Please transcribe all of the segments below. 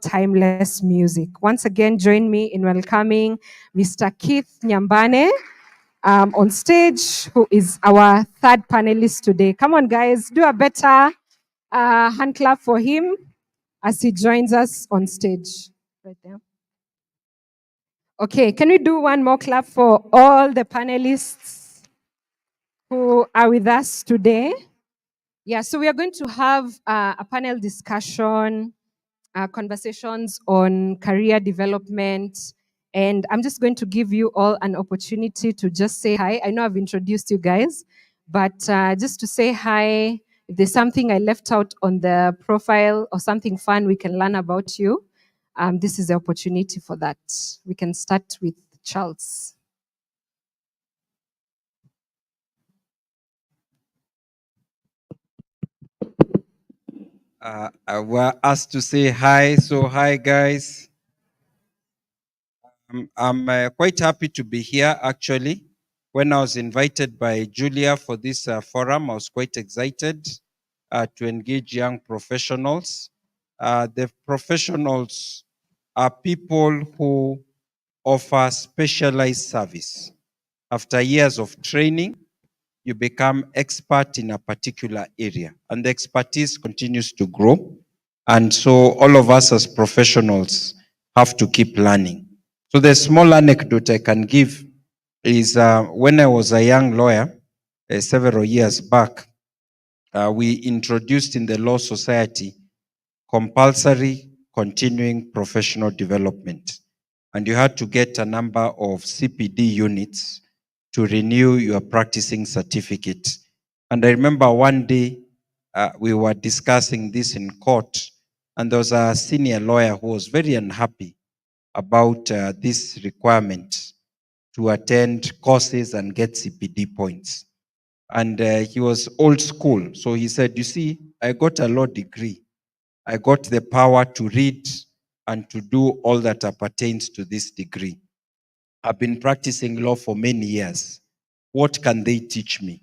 timeless music. Once again, join me in welcoming Mr. Keith Nyambane on stage, who is our third panelist today. Come on, guys, do a better hand clap for him as he joins us on stage. Right there. Okay, can we do one more clap for all the panelists who are with us today? Yeah, so we are going to have a panel discussion, conversations on career development, and I'm just going to give you all an opportunity to just say hi. I know I've introduced you guys, but just to say hi, if there's something I left out on the profile or something fun we can learn about you, this is the opportunity for that. We can start with Charles. I were asked to say hi. So hi, guys. I'm quite happy to be here, actually. When I was invited by Julia for this forum, I was quite excited to engage young professionals. The professionals are people who offer specialized service. After years of training, you become expert in a particular area, and the expertise continues to grow. And so all of us as professionals have to keep learning. So the small anecdote I can give is when I was a young lawyer several years back, we introduced in the Law Society compulsory continuing professional development. And you had to get a number of CPD units to renew your practicing certificate. And I remember one day we were discussing this in court, and there was a senior lawyer who was very unhappy about this requirement to attend courses and get CPD points. And he was old school. So he said, you see, I got a law degree. I got the power to read and to do all that appertains to this degree. I've been practicing law for many years. What can they teach me?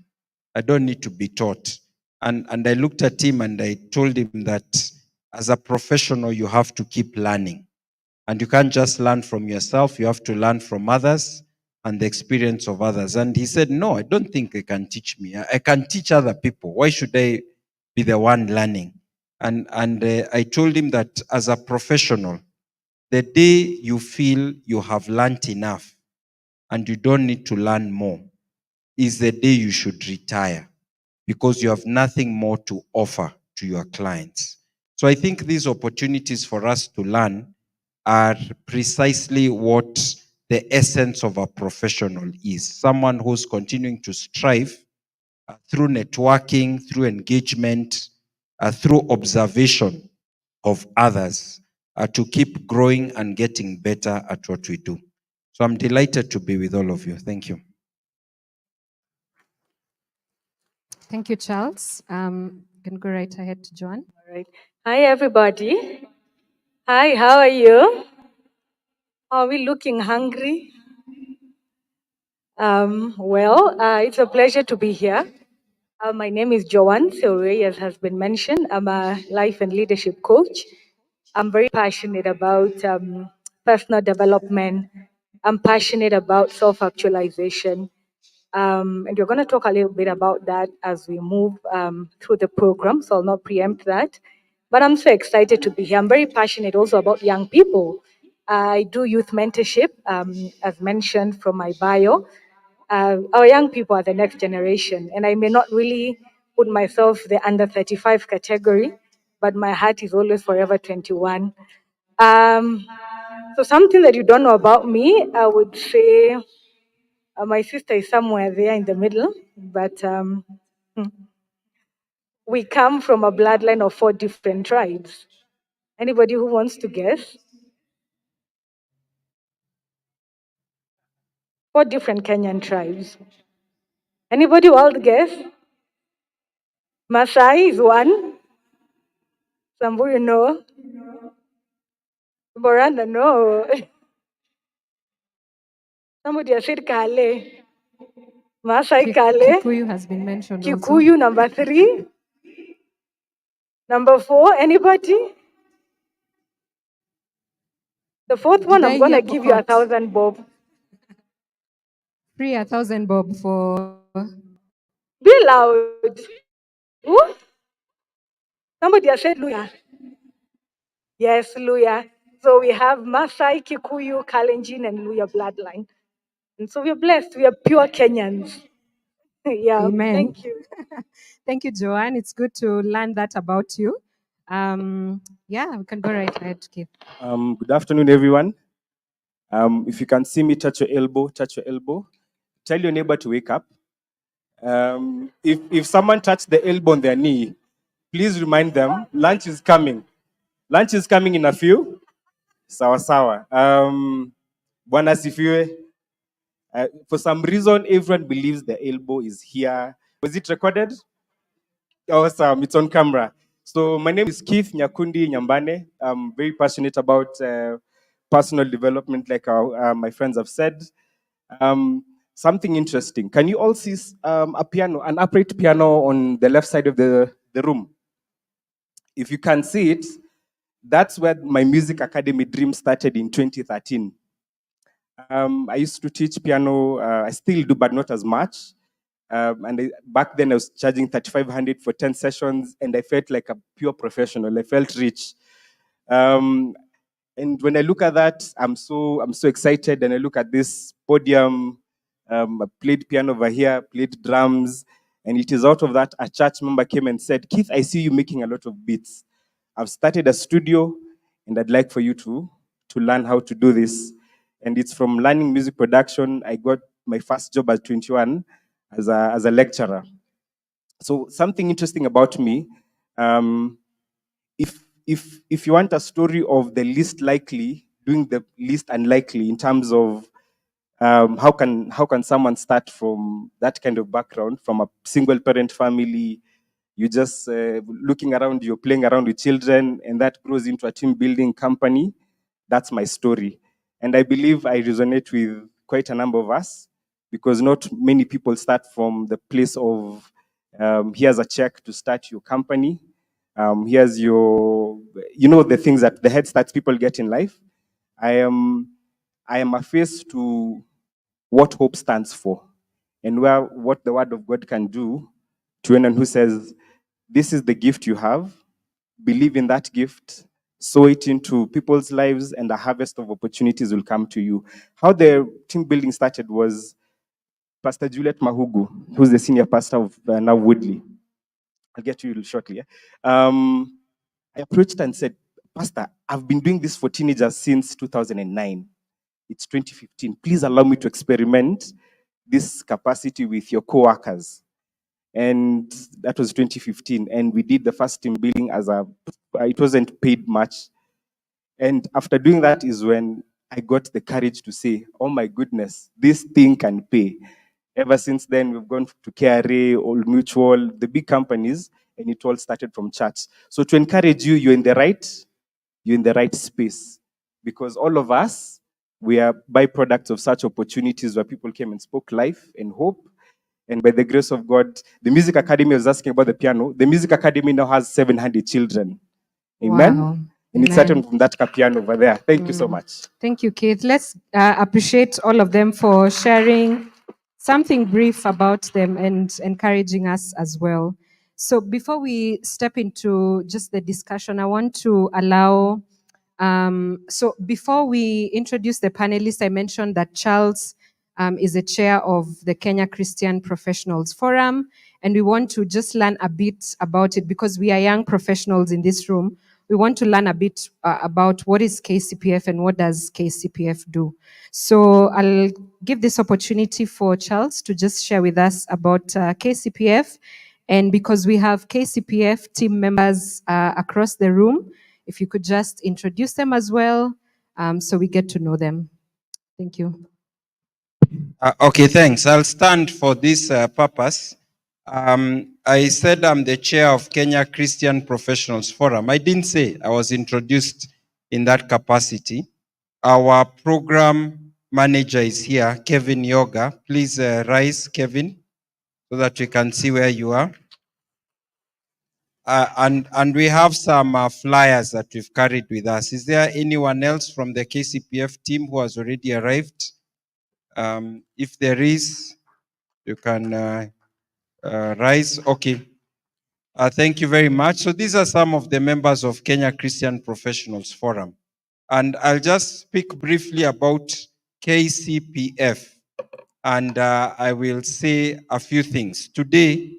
I don't need to be taught. And I looked at him and I told him that as a professional, you have to keep learning. And you can't just learn from yourself, you have to learn from others and the experience of others. And he said, no, I don't think they can teach me. I can teach other people. Why should I be the one learning? And I told him that as a professional, the day you feel you have learned enough and you don't need to learn more is the day you should retire, because you have nothing more to offer to your clients. So I think these opportunities for us to learn are precisely what the essence of a professional is. Someone who's continuing to strive through networking, through engagement, through observation of others, to keep growing and getting better at what we do. So I'm delighted to be with all of you. Thank you. Thank you, Charles. You can go right ahead to Joanne. All right. Hi, everybody. Hi, how are you? Are we looking hungry? It's a pleasure to be here. My name is Joanne Silwe, as has been mentioned. I'm a life and leadership coach. I'm very passionate about personal development. I'm passionate about self-actualization. And we're going to talk a little bit about that as we move through the program, so I'll not preempt that. But I'm so excited to be here. I'm very passionate also about young people. I do youth mentorship, as mentioned from my bio. Our young people are the next generation, and I may not really put myself the under 35 category, but my heart is always forever 21. So something that you don't know about me, I would say my sister is somewhere there in the middle, but we come from a bloodline of 4 different tribes. Anybody who wants to guess? 4 different Kenyan tribes. Anybody want to guess? Masai is one. Samburu, no. Borana, no. Somebody has said Kale. Masai Kale. Kikuyu has been mentioned also. Kikuyu, number 3. Number 4, anybody? The fourth one, Did I'm I going hear to give you cohort? 1,000 bob. Free 1,000 bob for. Be loud. Who? Somebody has said Luya. Yes, Luya. So we have Maasai, Kikuyu, Kalenjin, and Luya bloodline. And so we're blessed. We are pure Kenyans. Yeah, Amen. thank you. Thank you, Joanne. It's good to learn that about you. Yeah, we can go right ahead, Keith. Good afternoon, everyone. If you can see me, touch your elbow, touch your elbow. Tell your neighbor to wake up. If someone touched the elbow on their knee, please remind them lunch is coming. Lunch is coming in a few. Sawa sawa. Bwana sifiwe. For some reason, everyone believes the elbow is here. Was it recorded? Awesome. It's on camera. So my name is Keith Nyakundi Nyambane. I'm very passionate about personal development, like my friends have said. Something interesting. Can you all see a piano, an upright piano on the left side of the room? If you can see it, that's where my music academy dream started in 2013. I used to teach piano. I still do, but not as much. Back then, I was charging 3,500 for 10 sessions, and I felt like a pure professional. I felt rich. And when I look at that, I'm so excited. And I look at this podium. I played piano over here, played drums, and it is out of that a church member came and said, "Keith, I see you making a lot of beats. I've started a studio, and I'd like for you to learn how to do this." And it's from learning music production. I got my first job at 21 as a lecturer. So something interesting about me, if you want a story of the least likely doing the least unlikely in terms of how can someone start from that kind of background, from a single parent family, you just looking around, you're playing around with children, and that grows into a team building company. That's my story. And I believe I resonate with quite a number of us, because not many people start from the place of here's a check to start your company. Here's your, the things that the head starts people get in life. I am a face to what hope stands for, and what the word of God can do to anyone who says, this is the gift you have, believe in that gift, sow it into people's lives, and a harvest of opportunities will come to you. How the team building started was Pastor Juliet Mahugu, who's the senior pastor of now Woodley. I'll get to you shortly. Yeah? I approached and said, "Pastor, I've been doing this for teenagers since 2009. It's 2015. Please allow me to experiment this capacity with your co-workers." And that was 2015. And we did the first team building it wasn't paid much. And after doing that is when I got the courage to say, oh my goodness, this thing can pay. Ever since then, we've gone to KRA, Old Mutual, the big companies, and it all started from church. So to encourage you, you're in the right space, because all of us, we are byproducts of such opportunities where people came and spoke life and hope. And by the grace of God, the Music Academy, I was asking about the piano. The Music Academy now has 700 children. Amen? Wow. And it started from that piano over there. Thank you so much. Thank you, Keith. Let's appreciate all of them for sharing something brief about them and encouraging us as well. So before we step into just the discussion, I want to allow, so before we introduce the panelists, I mentioned that Charles is the chair of the Kenya Christian Professionals Forum, and we want to just learn a bit about it because we are young professionals in this room. We want to learn a bit about what is KCPF and what does KCPF do. So I'll give this opportunity for Charles to just share with us about KCPF. And because we have KCPF team members across the room, if you could just introduce them as well, so we get to know them. Thank you. Okay, thanks. I'll stand for this purpose. I said I'm the chair of Kenya Christian Professionals Forum. I didn't say I was introduced in that capacity. Our program manager is here, Kevin Yoga. Please rise, Kevin, so that we can see where you are. And we have some flyers that we've carried with us. Is there anyone else from the KCPF team who has already arrived? If there is, you can rise. Okay. Thank you very much. So these are some of the members of Kenya Christian Professionals Forum. And I'll just speak briefly about KCPF. And I will say a few things. Today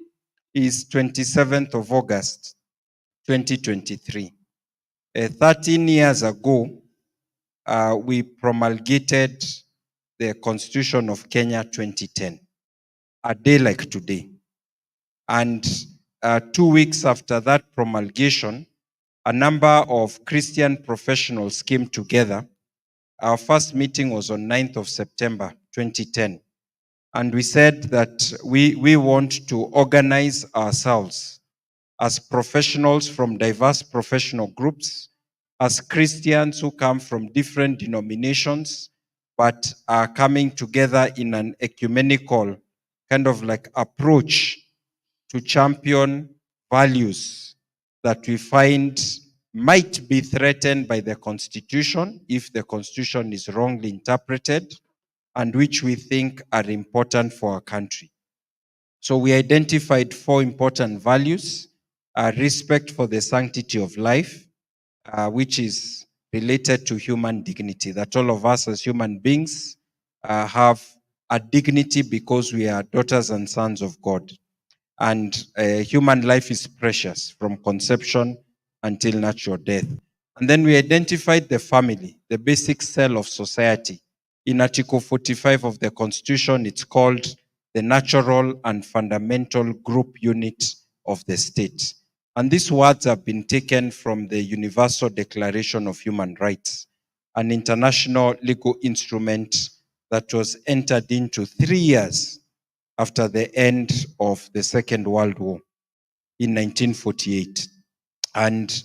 is 27th of August, 2023. 13 years ago, we promulgated the Constitution of Kenya 2010, a day like today. And 2 weeks after that promulgation, a number of Christian professionals came together. Our first meeting was on 9th of September 2010. And we said that we want to organize ourselves as professionals from diverse professional groups, as Christians who come from different denominations, but are coming together in an ecumenical kind of like approach to champion values that we find might be threatened by the Constitution if the Constitution is wrongly interpreted, and which we think are important for our country. So we identified 4 important values: respect for the sanctity of life, which is related to human dignity, that all of us as human beings have a dignity because we are daughters and sons of God. And human life is precious from conception until natural death. And then we identified the family, the basic cell of society. In Article 45 of the Constitution, it's called the natural and fundamental group unit of the state. And these words have been taken from the Universal Declaration of Human Rights, an international legal instrument that was entered into 3 years after the end of the Second World War in 1948. And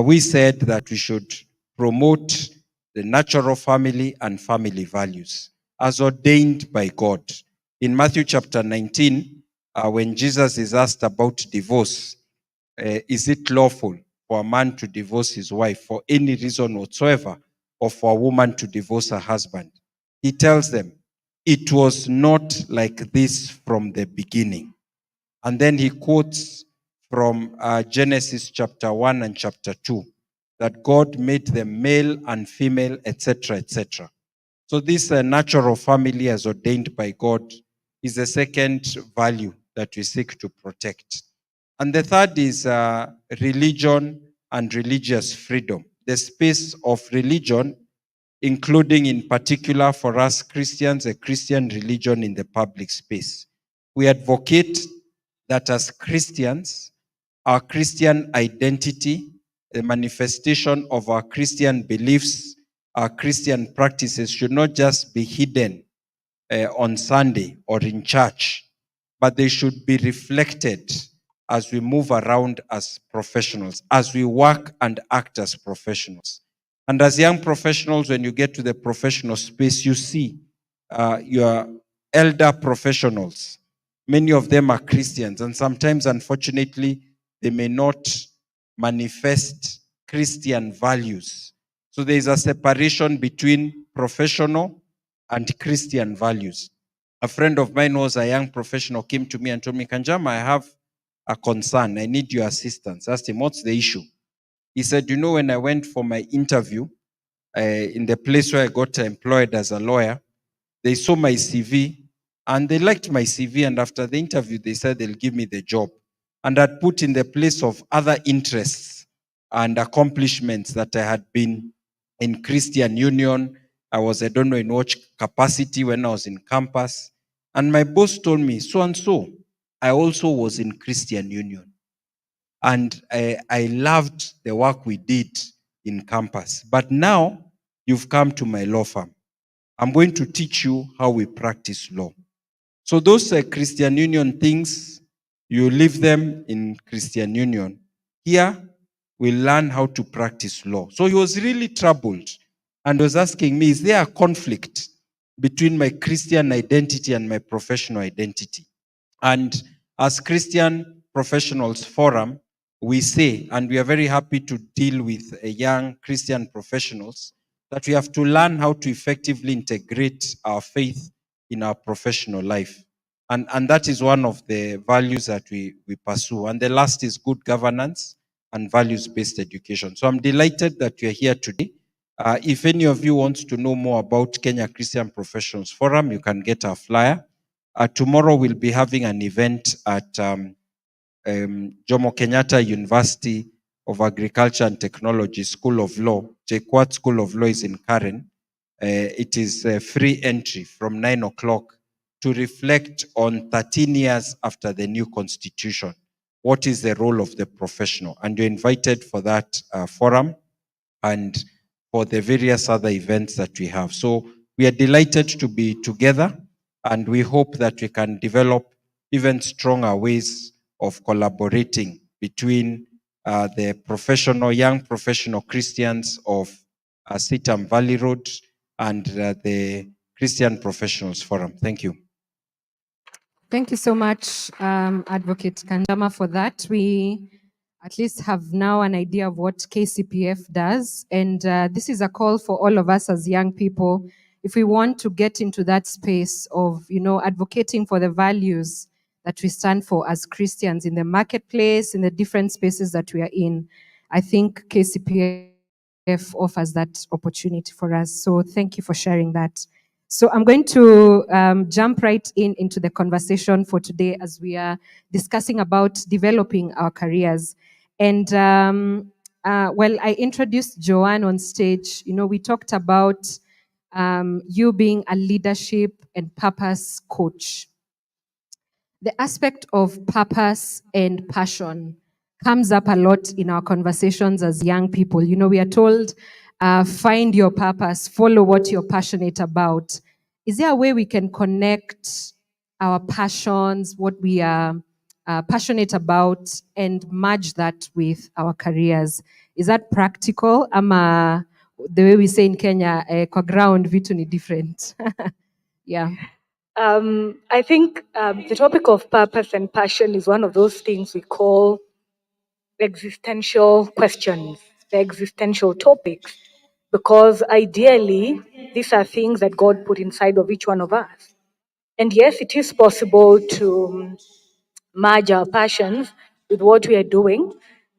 we said that we should promote the natural family and family values as ordained by God. In Matthew chapter 19, when Jesus is asked about divorce, is it lawful for a man to divorce his wife for any reason whatsoever, or for a woman to divorce her husband? He tells them, it was not like this from the beginning. And then he quotes from Genesis chapter 1 and chapter 2, that God made them male and female, etc., etc. So this natural family as ordained by God is the second value that we seek to protect. And the third is religion and religious freedom. The space of religion, including in particular for us Christians, a Christian religion in the public space. We advocate that as Christians, our Christian identity, the manifestation of our Christian beliefs, our Christian practices should not just be hidden on Sunday or in church, but they should be reflected as we move around as professionals, as we work and act as professionals. And as young professionals, when you get to the professional space, you see your elder professionals. Many of them are Christians, and sometimes, unfortunately, they may not manifest Christian values. So there is a separation between professional and Christian values. A friend of mine who was a young professional came to me and told me, Kanjama, I have a concern. I need your assistance. I asked him, what's the issue? He said, you know, when I went for my interview in the place where I got employed as a lawyer, they saw my CV and they liked my CV. And after the interview, they said they'll give me the job. And I'd put in the place of other interests and accomplishments that I had been in Christian Union. I was, I don't know in what capacity when I was in campus. And my boss told me, so and so, I also was in Christian Union. And I loved the work we did in campus. But now you've come to my law firm. I'm going to teach you how we practice law. So those Christian Union things, you leave them in Christian Union. Here, we learn how to practice law. So he was really troubled and was asking me, is there a conflict between my Christian identity and my professional identity? And as Christian Professionals Forum, we say, and we are very happy to deal with young Christian professionals, that we have to learn how to effectively integrate our faith in our professional life. And that is one of the values that we pursue. And the last is good governance and values-based education. So I'm delighted that you're here today. If any of you wants to know more about Kenya Christian Professionals Forum, you can get our flyer. Tomorrow we'll be having an event at Jomo Kenyatta University of Agriculture and Technology School of Law. JKUAT School of Law is in Karen. It is free entry from 9 o'clock to reflect on 13 years after the new constitution. What is the role of the professional? And you're invited for that forum and for the various other events that we have. So we are delighted to be together, and we hope that we can develop even stronger ways of collaborating between the young professional Christians of Sitam Valley Road and the Christian Professionals Forum. Thank you. Thank you so much, Advocate Kanjama, for that. We at least have now an idea of what KCPF does. And this is a call for all of us as young people. If we want to get into that space of, advocating for the values that we stand for as Christians in the marketplace, in the different spaces that we are in, I think KCPF offers that opportunity for us. So thank you for sharing that. So I'm going to jump right into the conversation for today as we are discussing about developing our careers. And I introduced Joanne on stage. We talked about you being a leadership and purpose coach. The aspect of purpose and passion comes up a lot in our conversations as young people. We are told, find your purpose, follow what you're passionate about. Is there a way we can connect our passions, what we are passionate about, and merge that with our careers? Is that practical? The way we say in Kenya, kwa ground vitu ni different. Yeah. I think the topic of purpose and passion is one of those things we call existential questions, the existential topics, because ideally, these are things that God put inside of each one of us. And yes, it is possible to merge our passions with what we are doing.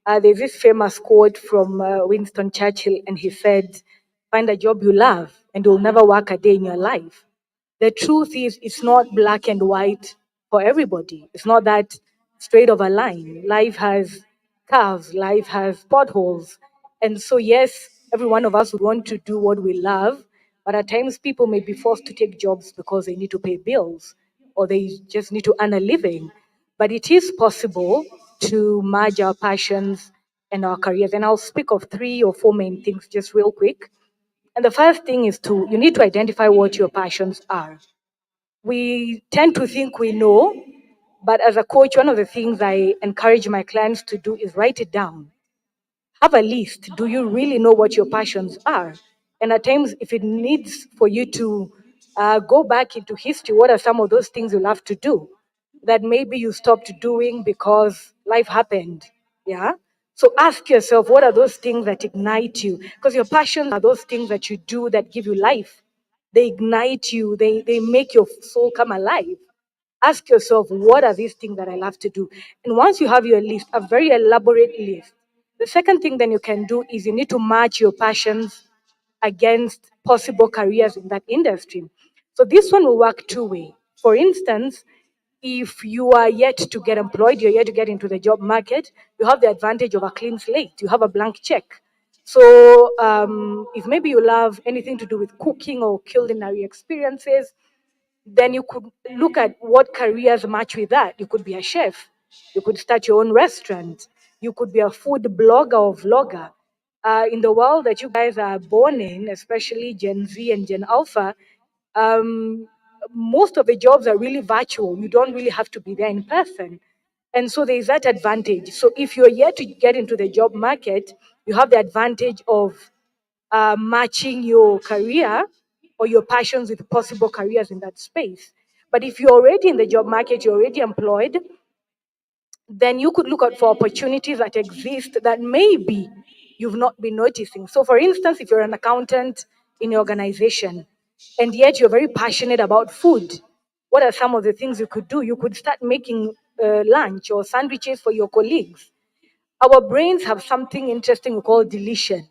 There's this famous quote from Winston Churchill, and he said, "Find a job you love, and you'll never work a day in your life." The truth is, it's not black and white for everybody. It's not that straight of a line. Life has curves, life has potholes. And so, yes, every one of us would want to do what we love, but at times people may be forced to take jobs because they need to pay bills or they just need to earn a living. But it is possible to merge our passions and our careers. And I'll speak of 3 or 4 main things just real quick. And the first thing is you need to identify what your passions are. We tend to think we know, but as a coach, one of the things I encourage my clients to do is write it down. Have a list. Do you really know what your passions are? And at times, if it needs for you to go back into history, what are some of those things you'll have to do that maybe you stopped doing because life happened? Yeah. So ask yourself, what are those things that ignite you? Because your passions are those things that you do that give you life. They ignite you, they make your soul come alive. Ask yourself, what are these things that I love to do? And once you have your list, a very elaborate list, the second thing then you can do is you need to match your passions against possible careers in that industry. So this one will work 2 way. For instance, if you are yet to get employed, you're yet to get into the job market, you have the advantage of a clean slate. You have a blank check. So if maybe you love anything to do with cooking or culinary experiences, then you could look at what careers match with that. You could be a chef. You could start your own restaurant. You could be a food blogger or vlogger. In the world that you guys are born in, especially Gen Z and Gen Alpha, um, most of the jobs are really virtual. You don't really have to be there in person. And so there's that advantage. So if you're yet to get into the job market, you have the advantage of matching your career or your passions with possible careers in that space. But if you're already in the job market, you're already employed, then you could look out for opportunities that exist that maybe you've not been noticing. So, for instance, if you're an accountant in your organization and yet you're very passionate about food, what are some of the things you could do? You could start making lunch or sandwiches for your colleagues. Our brains have something interesting we call deletion.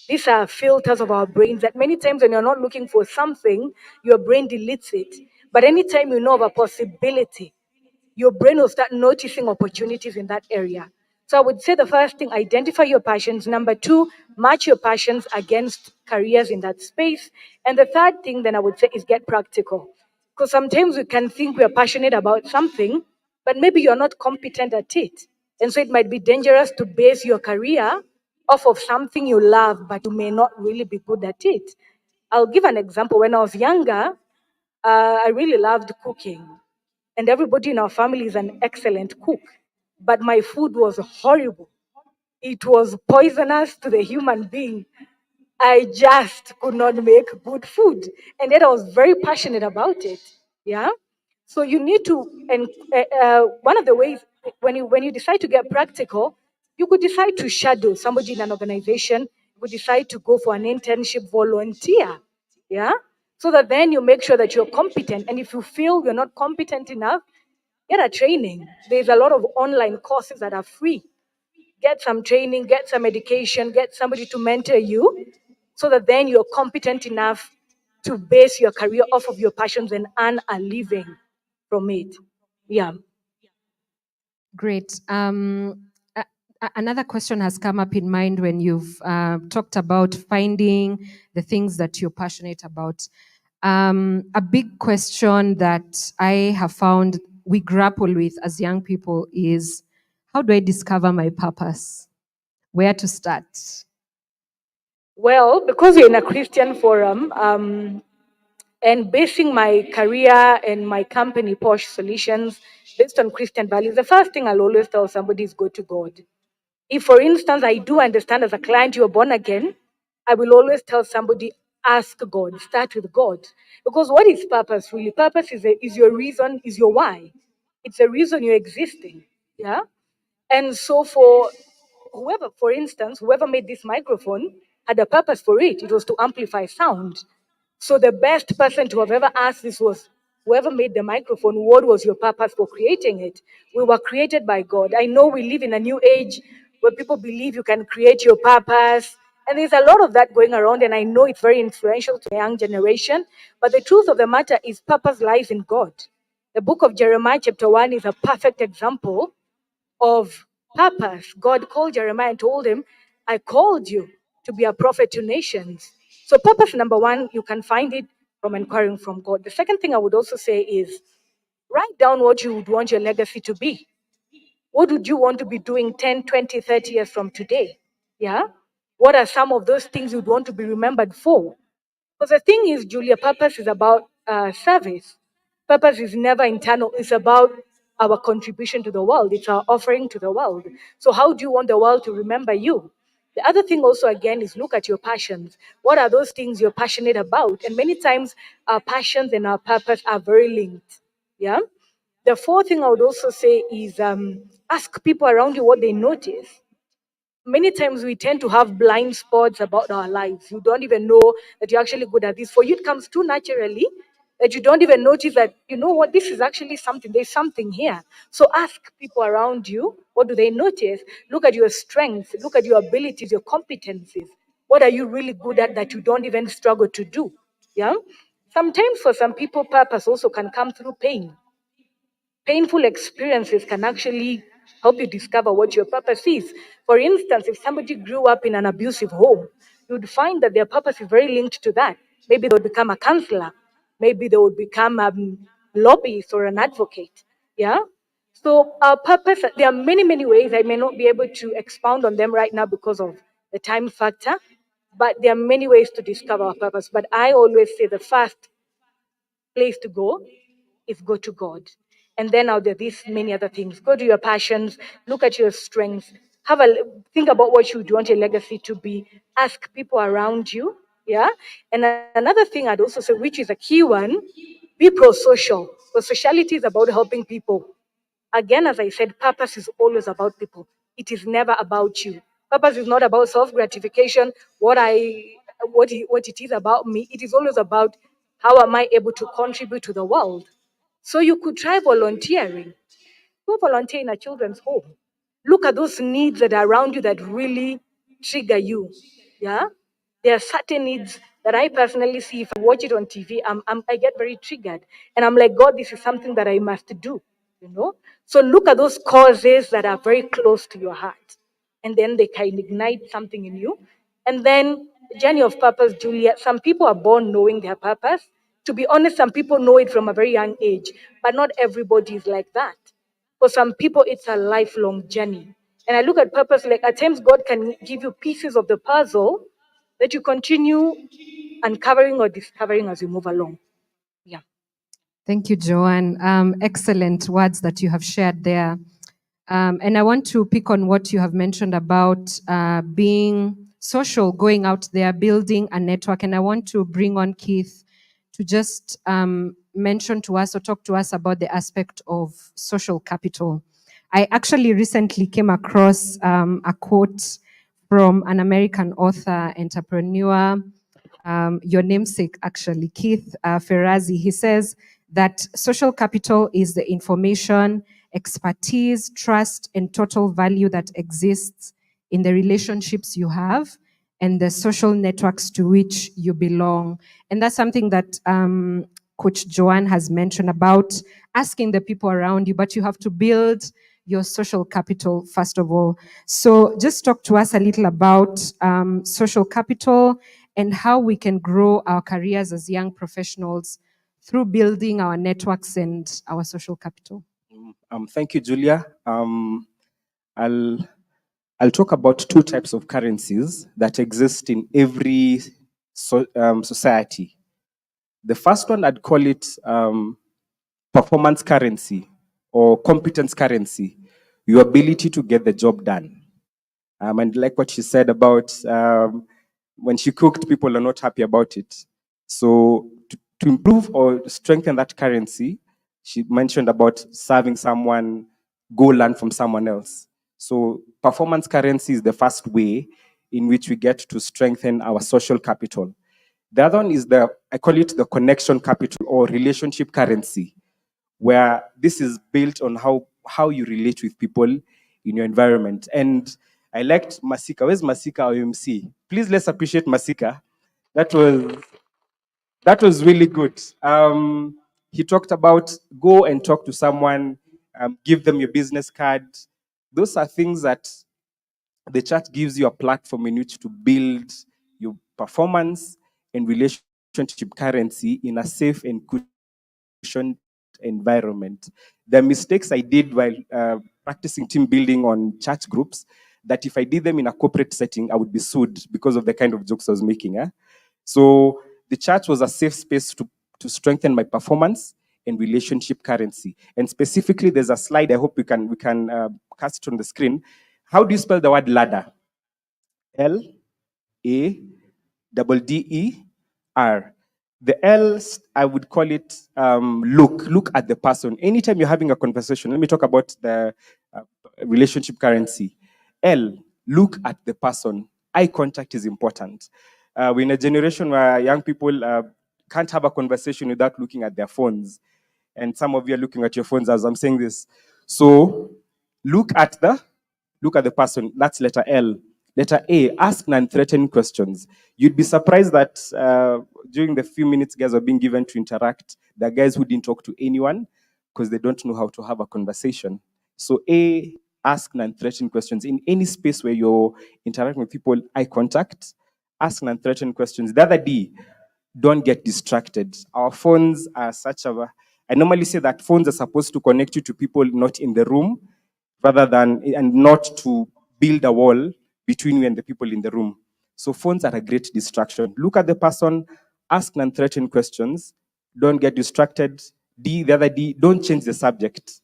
These are filters of our brains that many times when you're not looking for something, your brain deletes it. But anytime you know of a possibility, your brain will start noticing opportunities in that area. So I would say the first thing, identify your passions. Number two, match your passions against careers in that space. And the third thing, then I would say, is get practical. Because sometimes we can think we are passionate about something, but maybe you're not competent at it. And so it might be dangerous to base your career off of something you love, but you may not really be good at it. I'll give an example. When I was younger, I really loved cooking, and everybody in our family is an excellent cook. But my food was horrible. It was poisonous to the human being. I just could not make good food, and yet I was very passionate about it. Yeah. So you need to, and one of the ways when you decide to get practical, you could decide to shadow somebody in an organization. You could decide to go for an internship, volunteer. Yeah. So that then you make sure that you're competent, and if you feel you're not competent enough, get a training. There's a lot of online courses that are free. Get some training, get some education, get somebody to mentor you so that then you're competent enough to base your career off of your passions and earn a living from it. Yeah. Great. Another question has come up in mind when you've talked about finding the things that you're passionate about. A big question that I have found we grapple with as young people is, how do I discover my purpose? Where to start? Well, because we're in a Christian forum, and basing my career and my company, Posh Solutions, based on Christian values, the first thing I'll always tell somebody is go to God. If, for instance, I do understand as a client you are born again, I will always tell somebody, ask God, start with God. Because what is purpose really? Purpose is your reason, is your why. It's a reason you're existing. Yeah? And so for whoever, for instance, whoever made this microphone had a purpose for it. It was to amplify sound. So the best person to have ever asked this was whoever made the microphone, what was your purpose for creating it? We were created by God. I know we live in a new age where people believe you can create your purpose. And there's a lot of that going around, and I know it's very influential to the young generation. But the truth of the matter is, purpose lies in God. The book of Jeremiah, chapter 1, is a perfect example of purpose. God called Jeremiah and told him, I called you to be a prophet to nations. So, purpose number one, you can find it from inquiring from God. The second thing I would also say is write down what you would want your legacy to be. What would you want to be doing 10, 20, 30 years from today? Yeah? What are some of those things you'd want to be remembered for? Because the thing is, Julia, purpose is about service. Purpose is never internal. It's about our contribution to the world. It's our offering to the world. So how do you want the world to remember you? The other thing also, again, is look at your passions. What are those things you're passionate about? And many times our passions and our purpose are very linked. Yeah. The fourth thing I would also say is ask people around you what they notice. Many times we tend to have blind spots about our lives. You don't even know that you're actually good at this. For you, it comes too naturally that you don't even notice that, you know what, this is actually something. There's something here. So ask people around you, what do they notice? Look at your strengths, look at your abilities, your competencies. What are you really good at that you don't even struggle to do? Yeah. Sometimes for some people, purpose also can come through pain. Painful experiences can actually help you discover what your purpose is. For instance, if somebody grew up in an abusive home, you'd find that their purpose is very linked to that. Maybe they would become a counselor, maybe they would become a lobbyist or an advocate. Yeah. So our purpose, there are many, many ways. I may not be able to expound on them right now because of the time factor, but there are many ways to discover our purpose. But I always say the first place to go is go to God. And then now there are these many other things. Go to your passions, look at your strengths, think about what you would want your legacy to be, ask people around you. Yeah. And another thing I'd also say, which is a key one, be pro-social. Because sociality is about helping people. Again, as I said, purpose is always about people. It is never about you. Purpose is not about self-gratification, what it is about me. It is always about how am I able to contribute to the world. So you could try volunteering. Go volunteer in a children's home. Look at those needs that are around you that really trigger you. Yeah? There are certain needs that I personally see. If I watch it on TV, I get very triggered. And I'm like, God, this is something that I must do. You know? So look at those causes that are very close to your heart. And then they can ignite something in you. And then the journey of purpose, Julia, some people are born knowing their purpose. To be honest, some people know it from a very young age, but not everybody is like that. For some people, it's a lifelong journey. And I look at purpose like at times God can give you pieces of the puzzle that you continue uncovering or discovering as you move along. Yeah. Thank you, Joanne. Excellent words that you have shared there. And I want to pick on what you have mentioned about being social, going out there, building a network. And I want to bring on Keith to just mention to us or talk to us about the aspect of social capital. I actually recently came across a quote from an American author, entrepreneur, your namesake, actually, Keith Ferrazzi. He says that social capital is the information, expertise, trust, and total value that exists in the relationships you have and the social networks to which you belong. And that's something that Coach Joanne has mentioned about asking the people around you, but you have to build your social capital first of all. So just talk to us a little about social capital and how we can grow our careers as young professionals through building our networks and our social capital. Thank you, Julia. I'll talk about two types of currencies that exist in every society. The first one, I'd call it performance currency or competence currency, your ability to get the job done. And like what she said about when she cooked, people are not happy about it. So to improve or strengthen that currency, she mentioned about serving someone, go learn from someone else. So performance currency is the first way in which we get to strengthen our social capital. The other one is I call it the connection capital or relationship currency, where this is built on how you relate with people in your environment. And I liked Masika. Where's Masika, our MC? Please let's appreciate Masika. That was really good. He talked about go and talk to someone, give them your business card. Those are things that the church gives you a platform in which to build your performance and relationship currency in a safe and cushioned environment. The mistakes I did while practicing team building on church groups, that if I did them in a corporate setting, I would be sued because of the kind of jokes I was making. So the church was a safe space to strengthen my performance and relationship currency. And specifically, there's a slide. I hope we can cast it on the screen. How do you spell the word ladder? LADDER. The L, I would call it look at the person. Anytime you're having a conversation, let me talk about the relationship currency. L, look at the person. Eye contact is important. We're in a generation where young people can't have a conversation without looking at their phones. And some of you are looking at your phones as I'm saying this. So look at the person. That's letter L. Letter A, ask non-threatening questions. You'd be surprised that during the few minutes guys are being given to interact, there are guys who didn't talk to anyone because they don't know how to have a conversation. So A, ask non-threatening questions. In any space where you're interacting with people, eye contact, ask non-threatening questions. The other D, don't get distracted. Our phones are I normally say that phones are supposed to connect you to people not in the room, rather than, and not to build a wall between you and the people in the room. So phones are a great distraction. Look at the person, ask non-threatening questions, don't get distracted. The other D, don't change the subject.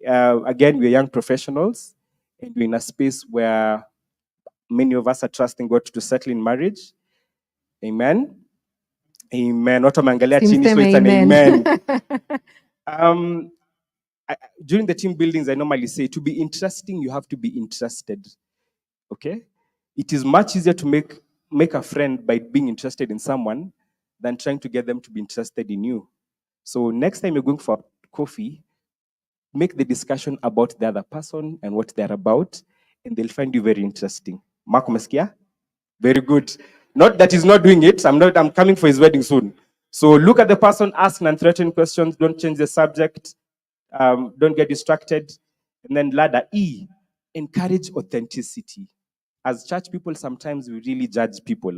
Again, we're young professionals, and we're in a space where many of us are trusting God to settle in marriage. Amen. Amen. Watu wameangalia chini, so it's an amen. during the team buildings, I normally say to be interesting, you have to be interested. Okay? It is much easier to make a friend by being interested in someone than trying to get them to be interested in you. So next time you're going for coffee, make the discussion about the other person and what they're about, and they'll find you very interesting. Marco Meskia? Very good. Not that he's not doing it. I'm coming for his wedding soon. So look at the person, ask non-threatening questions, don't change the subject, don't get distracted. And then ladder E, encourage authenticity. As church people, sometimes we really judge people,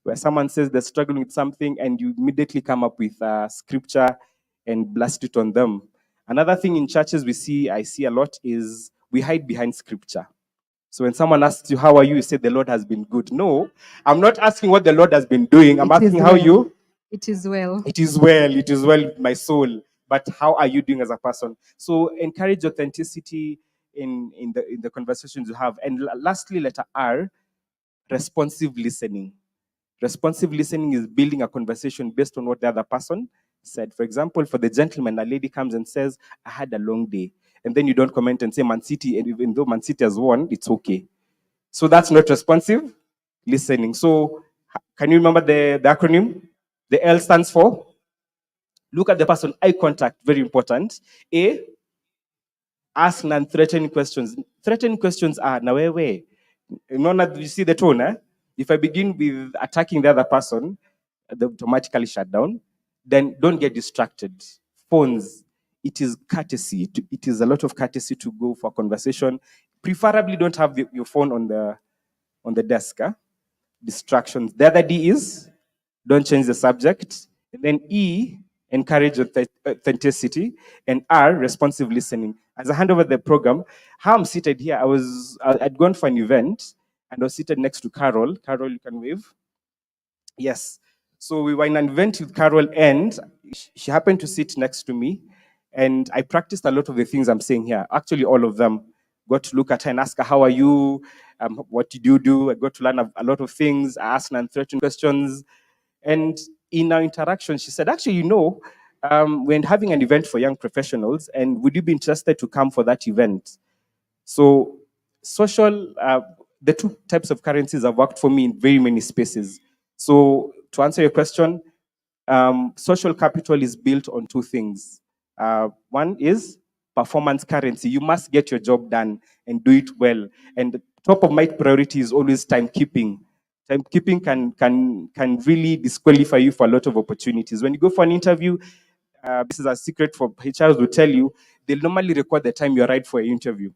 where someone says they're struggling with something and you immediately come up with scripture and blast it on them. Another thing in churches I see a lot is we hide behind scripture. So when someone asks you, how are you? You say, the Lord has been good. No, I'm not asking what the Lord has been doing. I'm asking how you. It is well. It is well. It is well with my soul. But how are you doing as a person? So encourage authenticity in the conversations you have. And lastly, letter R, responsive listening. Responsive listening is building a conversation based on what the other person said. For example, for the gentleman, a lady comes and says, I had a long day. And then you don't comment and say Man City, and even though Man City has won, it's okay. So that's not responsive listening. So can you remember the acronym? The L stands for? Look at the person, eye contact, very important. A, ask non-threatening questions. Threatening questions are, now where? You see the tone, eh? If I begin with attacking the other person, they automatically shut down. Then don't get distracted. Phones, it is courtesy. It is a lot of courtesy to go for a conversation. Preferably don't have your phone on the desk. Distractions. The other D is don't change the subject. And then E, encourage authenticity. And R, responsive listening. As I hand over the program, how I'm seated here, I'd gone for an event and I was seated next to Carol. Carol, you can wave. Yes. So we were in an event with Carol and she happened to sit next to me. And I practiced a lot of the things I'm saying here. Actually, all of them. Got to look at her and ask her, how are you? What did you do? I got to learn a lot of things. I asked non-threatening questions. And in our interaction, she said, actually, we're having an event for young professionals, and would you be interested to come for that event? So the two types of currencies have worked for me in very many spaces. So to answer your question, social capital is built on two things. One is performance currency. You must get your job done and do it well. And the top of my priority is always timekeeping. Timekeeping can really disqualify you for a lot of opportunities. When you go for an interview, this is a secret for HRs will tell you, they'll normally record the time you arrived for an interview.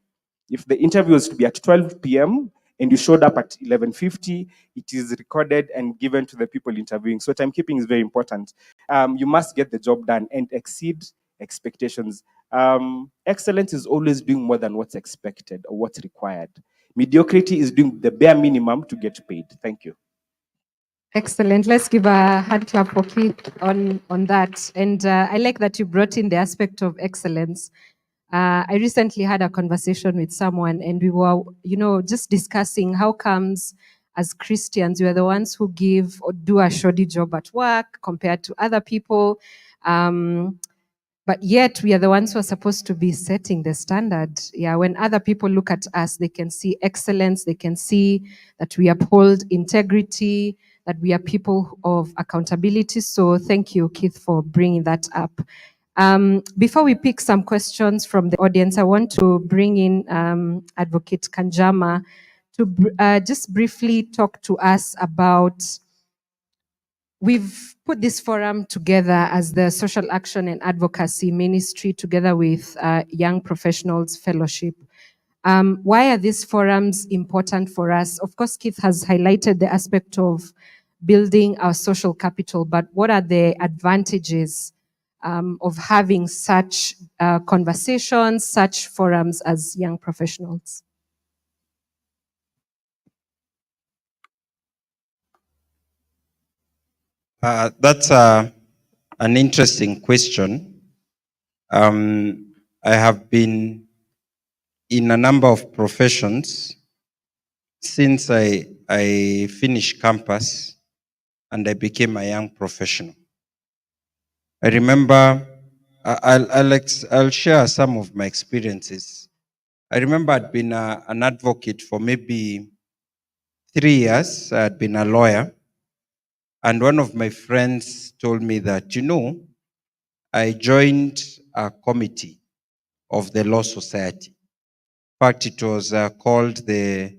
If the interview is to be at 12 p.m. and you showed up at 11:50, it is recorded and given to the people interviewing. So timekeeping is very important. You must get the job done and exceed expectations. Excellence is always doing more than what's expected or what's required. Mediocrity is doing the bare minimum to get paid. Thank you. Excellent. Let's give a hand clap for Keith on that. And I like that you brought in the aspect of excellence. I recently had a conversation with someone, and we were, just discussing how comes as Christians we are the ones who give or do a shoddy job at work compared to other people. But yet we are the ones who are supposed to be setting the standard. Yeah, when other people look at us, they can see excellence, they can see that we uphold integrity, that we are people of accountability. So thank you, Keith, for bringing that up. Before we pick some questions from the audience, I want to bring in Advocate Kanjama to just briefly talk to us about. We've put this forum together as the Social Action and Advocacy Ministry together with Young Professionals Fellowship. Why are these forums important for us? Of course, Keith has highlighted the aspect of building our social capital, but what are the advantages of having such conversations, such forums as young professionals? That's an interesting question. I have been in a number of professions since I finished campus and I became a young professional. I remember I'll share some of my experiences. I remember I'd been an advocate for maybe 3 years. I'd been a lawyer, and one of my friends told me that, I joined a committee of the Law Society. In fact, it was called the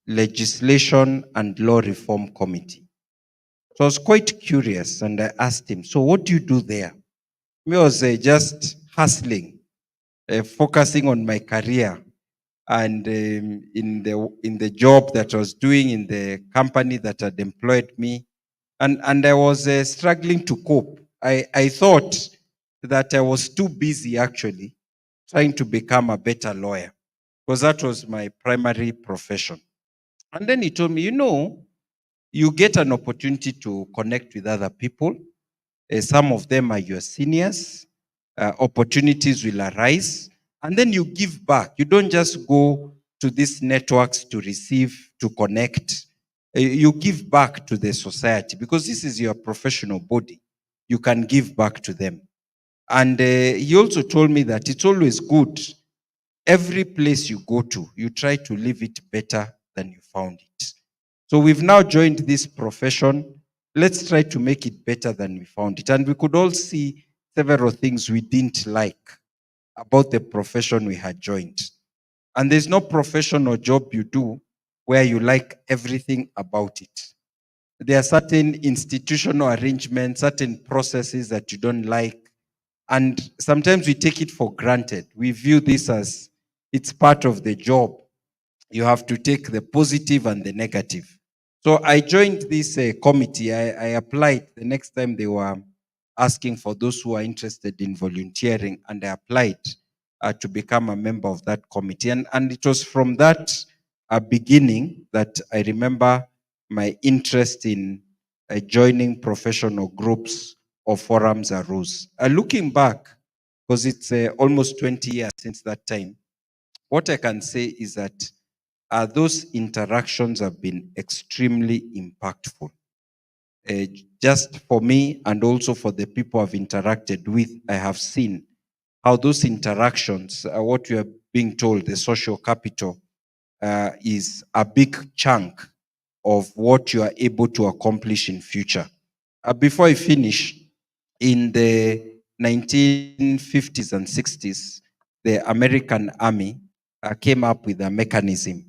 Legislation and Law Reform Committee. So I was quite curious, and I asked him, "So what do you do there?" Me was just hustling, focusing on my career, and in the job that I was doing in the company that had employed me, and I was struggling to cope. I thought that I was too busy actually trying to become a better lawyer, because that was my primary profession. And then he told me, you get an opportunity to connect with other people. Some of them are your seniors. Opportunities will arise. And then you give back. You don't just go to these networks to receive, to connect. You give back to the society, because this is your professional body. You can give back to them. And he also told me that it's always good. Every place you go to, you try to leave it better than you found it. So we've now joined this profession. Let's try to make it better than we found it. And we could all see several things we didn't like about the profession we had joined. And there's no profession or job you do where you like everything about it. There are certain institutional arrangements, certain processes that you don't like. And sometimes we take it for granted. We view this as it's part of the job. You have to take the positive and the negative. So I joined this committee. I applied the next time they were asking for those who are interested in volunteering, and I applied to become a member of that committee. And it was from that beginning that I remember my interest in joining professional groups or forums arose. Looking back, because it's almost 20 years since that time, what I can say is that those interactions have been extremely impactful. Uh, just for me and also for the people I've interacted with, I have seen how those interactions, what we are being told, the social capital, is a big chunk of what you are able to accomplish in future. Before I finish, in the 1950s and 60s, the American Army came up with a mechanism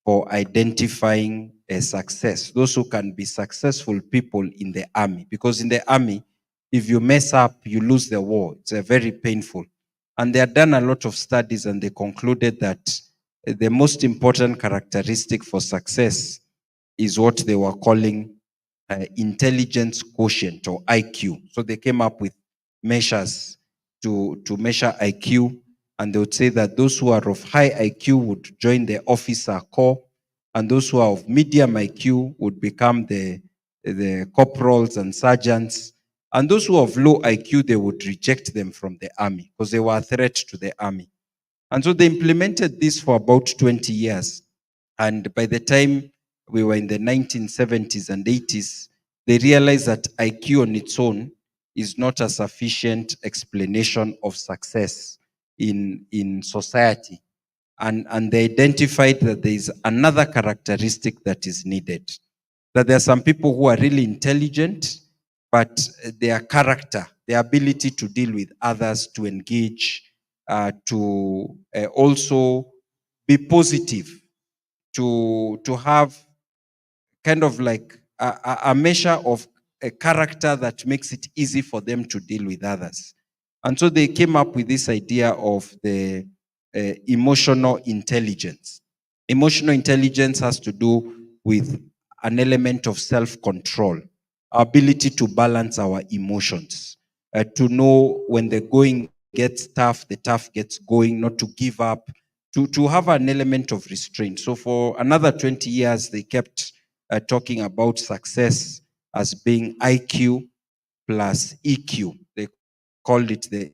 for identifying a success, those who can be successful people in the army. Because in the army, if you mess up, you lose the war. It's very painful. And they had done a lot of studies, and they concluded that the most important characteristic for success is what they were calling intelligence quotient, or IQ. So they came up with measures to measure IQ, and they would say that those who are of high IQ would join the officer corps, and those who are of medium IQ would become the corporals and sergeants, and those who are of low IQ, they would reject them from the army because they were a threat to the army. And so they implemented this for about 20 years. And by the time we were in the 1970s and 80s, they realized that IQ on its own is not a sufficient explanation of success in society. And they identified that there is another characteristic that is needed. That there are some people who are really intelligent, but their character, their ability to deal with others, to engage, to also be positive, to have kind of like a measure of a character that makes it easy for them to deal with others. And so they came up with this idea of the emotional intelligence. Emotional intelligence has to do with an element of self-control, our ability to balance our emotions, to know when the going gets tough, the tough gets going, not to give up, to have an element of restraint. So for another 20 years, they kept talking about success as being IQ plus EQ. They called it the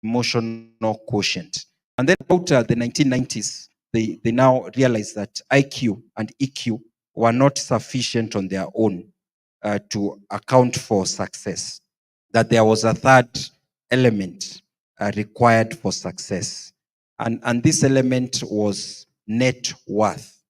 emotional quotient. And then about the 1990s, they now realized that IQ and EQ were not sufficient on their own to account for success. that there was a third element required for success. And this element was net worth.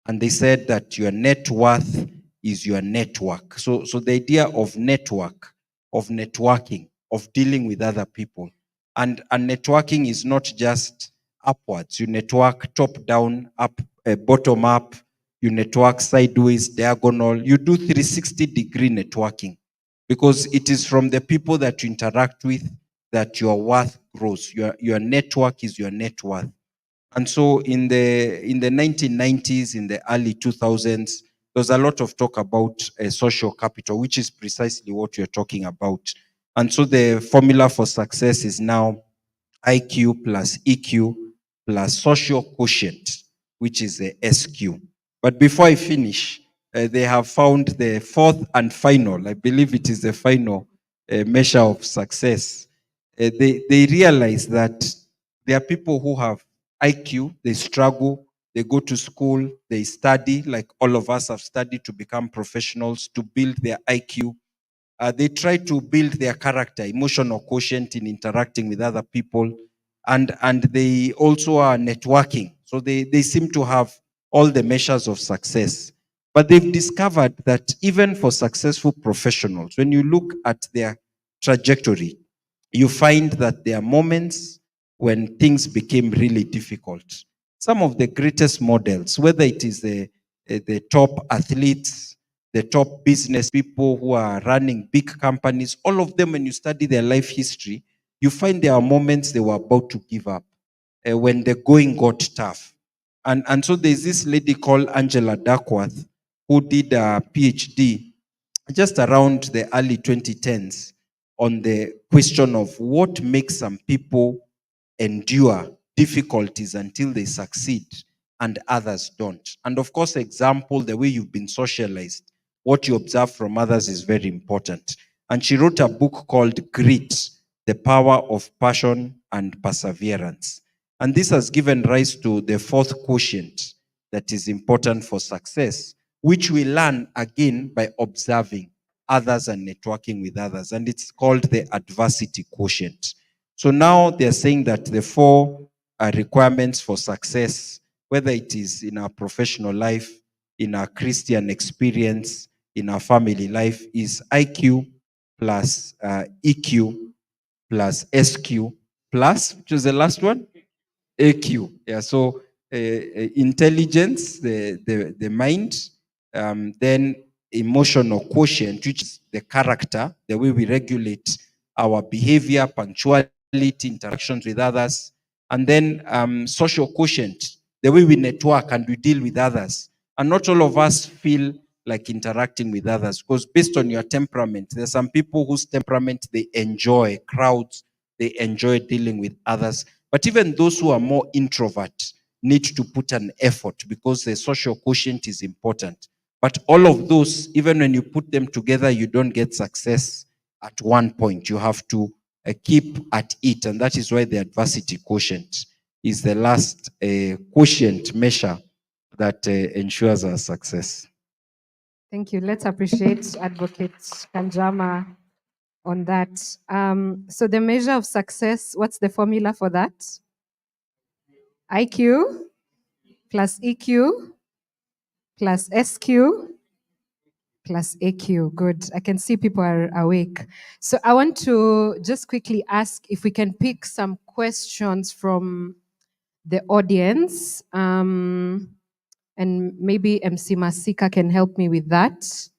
And they said that your net worth is your network. So the idea of network, of networking, of dealing with other people. And networking is not just upwards. You network top down, up, bottom up. You network sideways, diagonal. You do 360-degree networking, because it is from the people that you interact with that your worth grows. Your network is your net worth. And so in the 1990s, in the early 2000s, there was a lot of talk about social capital, which is precisely what you're talking about. And so the formula for success is now IQ plus EQ plus social quotient, which is the SQ. But before I finish, they have found the fourth and final, I believe it is the final measure of success. They realize that there are people who have IQ, they struggle, they go to school, they study, like all of us have studied to become professionals, to build their IQ. They try to build their character, emotional quotient in interacting with other people, and they also are networking. So they seem to have all the measures of success. But they've discovered that even for successful professionals, when you look at their trajectory, you find that there are moments when things became really difficult. Some of the greatest models, whether it is the top athletes, the top business people who are running big companies, all of them, when you study their life history, you find there are moments they were about to give up, when the going got tough. And so there's this lady called Angela Duckworth who did a PhD just around the early 2010s on the question of what makes some people endure difficulties until they succeed and others don't. And of course, example, the way you've been socialized, what you observe from others is very important. And she wrote a book called Grit, The Power of Passion and Perseverance. And this has given rise to the fourth quotient that is important for success, which we learn again by observing others and networking with others. And it's called the adversity quotient. So now they're saying that the four requirements for success, whether it is in our professional life, in our Christian experience, in our family life, is IQ plus EQ plus SQ plus, which is the last one? AQ. Yeah, so intelligence, the mind, then emotional quotient, which is the character, the way we regulate our behavior, punctuality, interactions with others, and then social quotient, the way we network and we deal with others. And not all of us feel like interacting with others, because based on your temperament, there's some people whose temperament, they enjoy crowds, they enjoy dealing with others. But even those who are more introvert need to put an effort, because the social quotient is important. But all of those, even when you put them together, you don't get success at one point. You have to keep at it. And that is why the adversity quotient is the last quotient measure that ensures our success. Thank you. Let's appreciate Advocate Kanjama on that. So the measure of success, what's the formula for that? IQ plus EQ plus SQ plus AQ. Good. I can see people are awake. So I want to just quickly ask if we can pick some questions from the audience. And maybe MC Masika can help me with that,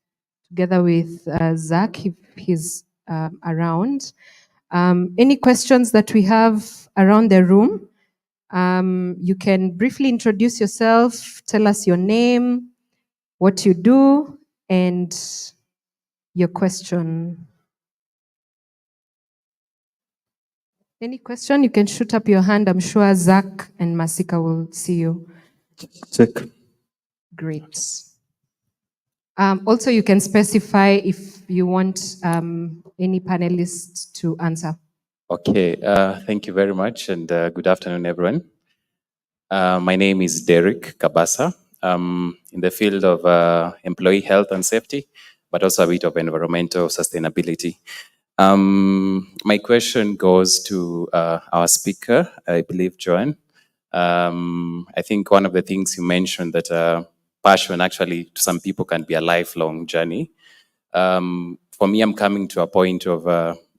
together with Zach, if he's around. Any questions that we have around the room? You can briefly introduce yourself, tell us your name, what you do, and your question. Any question? You can shoot up your hand. I'm sure Zach and Masika will see you. Check. Great. Also, you can specify if you want any panelists to answer. Okay, thank you very much, and good afternoon, everyone. My name is Derek Kabasa. I'm in the field of employee health and safety, but also a bit of environmental sustainability. My question goes to our speaker, I believe, Joanne. I think one of the things you mentioned that passion actually to some people can be a lifelong journey. For me, I'm coming to a point of,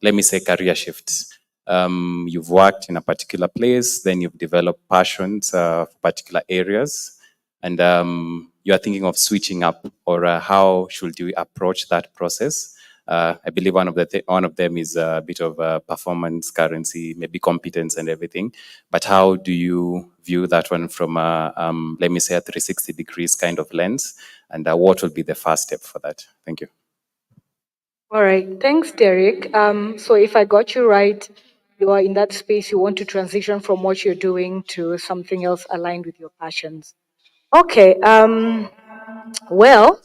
let me say, career shifts. You've worked in a particular place, then you've developed passions for particular areas, and you are thinking of switching up, or how should you approach that process? I believe one of them is a bit of performance, currency, maybe competence and everything. But how do you view that one from a, let me say, a 360 degrees kind of lens? And what will be the first step for that? Thank you. All right. Thanks, Derek. So if I got you right, you are in that space, you want to transition from what you're doing to something else aligned with your passions. Okay. Well,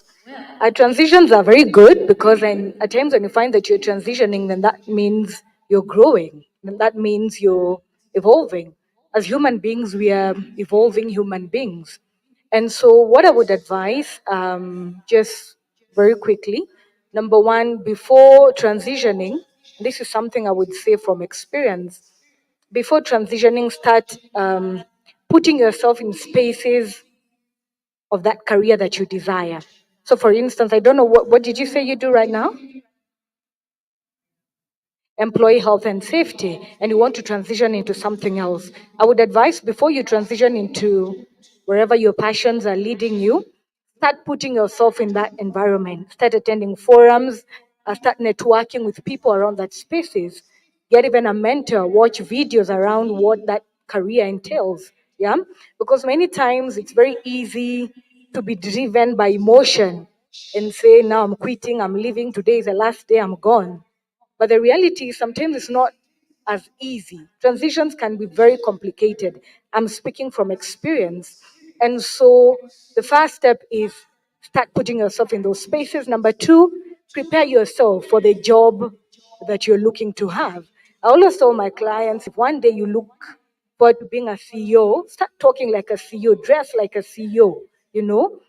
transitions are very good because at times when you find that you're transitioning, then that means you're growing. Then that means you're evolving. As human beings, we are evolving human beings. And so, what I would advise, just very quickly, number one, before transitioning, this is something I would say from experience. Before transitioning, start putting yourself in spaces of that career that you desire. So, for instance, I don't know what did you say you do right now? Employee health and safety, and you want to transition into something else. I would advise before you transition into wherever your passions are leading you, start putting yourself in that environment. Start attending forums. Start networking with people around that spaces. Get even a mentor. Watch videos around what that career entails. Yeah, because many times it's very easy to be driven by emotion and say, now I'm quitting, I'm leaving, today is the last day, I'm gone. But the reality is sometimes it's not as easy. Transitions can be very complicated. I'm speaking from experience. And so the first step is start putting yourself in those spaces. Number two, prepare yourself for the job that you're looking to have. I always tell my clients if one day you look forward to being a CEO, start talking like a CEO, dress like a CEO, you know,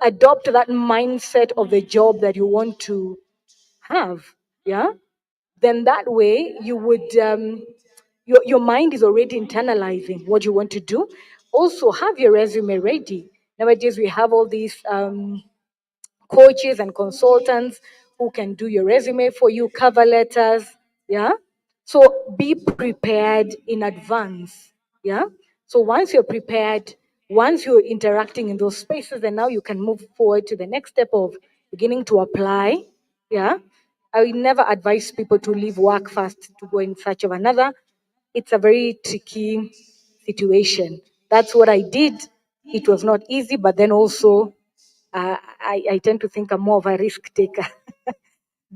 adopt that mindset of the job that you want to have. Yeah, then that way you would your mind is already internalizing what you want to do. Also have your resume ready. Nowadays we have all these coaches and consultants who can do your resume for you, cover letters. Yeah, so be prepared in advance. Yeah, so once you're prepared, once you're interacting in those spaces, then now you can move forward to the next step of beginning to apply. Yeah, I will never advise people to leave work first to go in search of another. It's a very tricky situation. That's what I did. It was not easy, but then also I tend to think I'm more of a risk taker.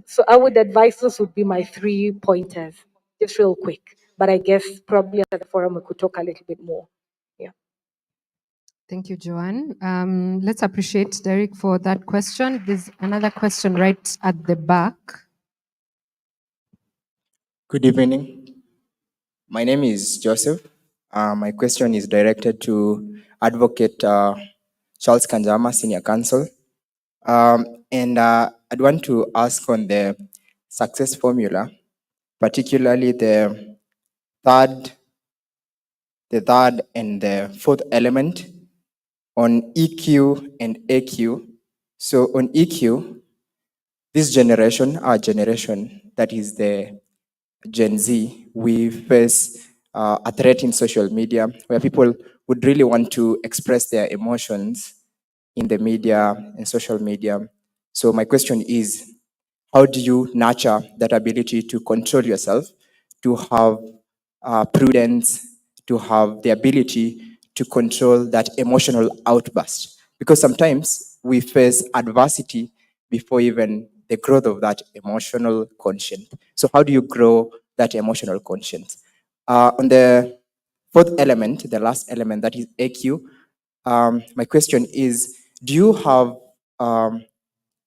So I would advise those would be my 3 pointers, just real quick. But I guess probably at the forum we could talk a little bit more. Yeah. Thank you, Joanne. Let's appreciate Derek for that question. There's another question right at the back. Good evening. My name is Joseph. My question is directed to Advocate Charles Kanjama, Senior Counsel. And I'd want to ask on the success formula, particularly the third and the fourth element on EQ and AQ. So on EQ, this generation, our generation, that is the Gen Z, we face a threat in social media where people would really want to express their emotions in the media and social media. So my question is, how do you nurture that ability to control yourself, to have prudence, to have the ability to control that emotional outburst? Because sometimes we face adversity before even the growth of that emotional conscience. So how do you grow that emotional conscience? On the fourth element, the last element, that is AQ, my question is, do you have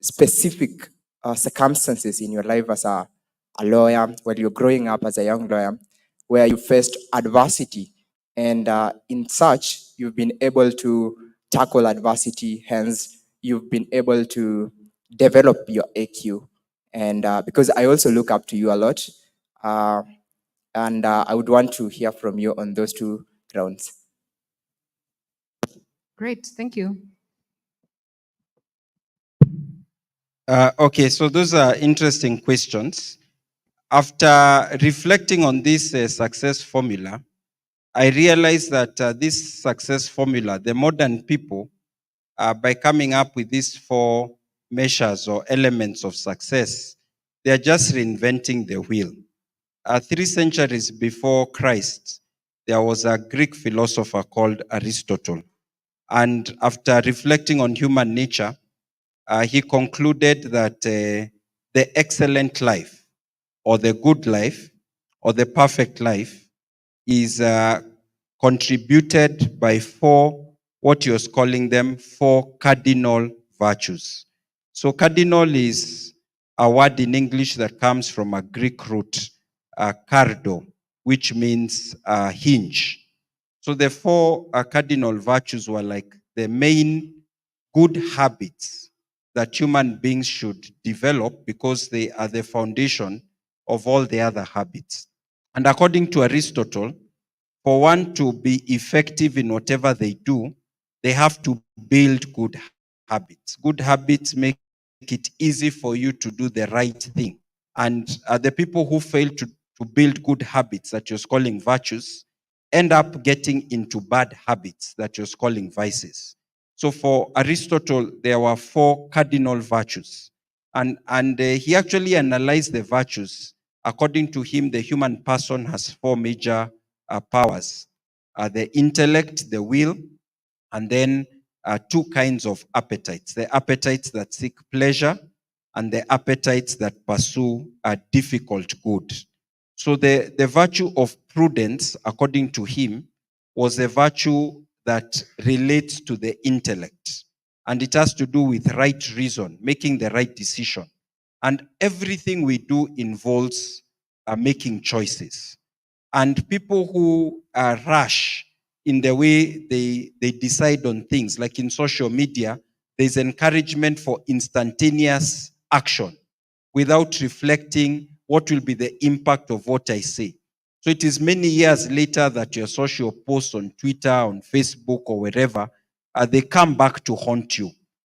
specific circumstances in your life as a lawyer, while you're growing up as a young lawyer, where you faced adversity, and in such, you've been able to tackle adversity, hence you've been able to develop your AQ. And because I also look up to you a lot, and I would want to hear from you on those two grounds. Great, thank you. Okay, so those are interesting questions. After reflecting on this success formula, I realized that this success formula, the modern people, by coming up with these 4 measures or elements of success, they are just reinventing the wheel. 3 centuries before Christ, there was a Greek philosopher called Aristotle. And after reflecting on human nature, he concluded that the excellent life, or the good life, or the perfect life is contributed by 4, what he was calling them, 4 cardinal virtues. So cardinal is a word in English that comes from a Greek root, cardo, which means hinge. So the 4 cardinal virtues were like the main good habits that human beings should develop because they are the foundation of all the other habits. And according to Aristotle, for one to be effective in whatever they do, they have to build good habits. Good habits make it easy for you to do the right thing. And the people who fail to build good habits that you're calling virtues end up getting into bad habits that you're calling vices. So for Aristotle, there were 4 cardinal virtues. And he actually analyzed the virtues. According to him, the human person has 4 major powers: the intellect, the will, and then 2 kinds of appetites: the appetites that seek pleasure and the appetites that pursue a difficult good. So the virtue of prudence, according to him, was a virtue that relates to the intellect. And it has to do with right reason, making the right decision. And everything we do involves making choices. And people who are rash in the way they decide on things, like in social media, there's encouragement for instantaneous action without reflecting what will be the impact of what I say. So it is many years later that your social posts on Twitter, on Facebook, or wherever, they come back to haunt you.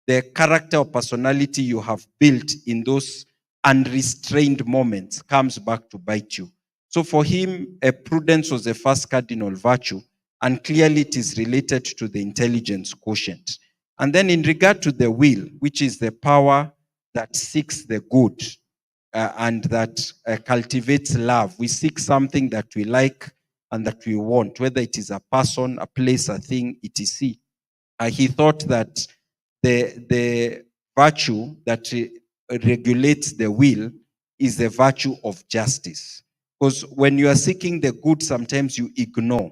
The character or personality you have built in those unrestrained moments comes back to bite you. So for him, prudence was the first cardinal virtue, and clearly it is related to the intelligence quotient. And then in regard to the will, which is the power that seeks the good and that cultivates love. We seek something that we like and that we want, whether it is a person, a place, a thing, etc. He thought that the virtue that regulates the will is the virtue of justice. Because when you are seeking the good, sometimes you ignore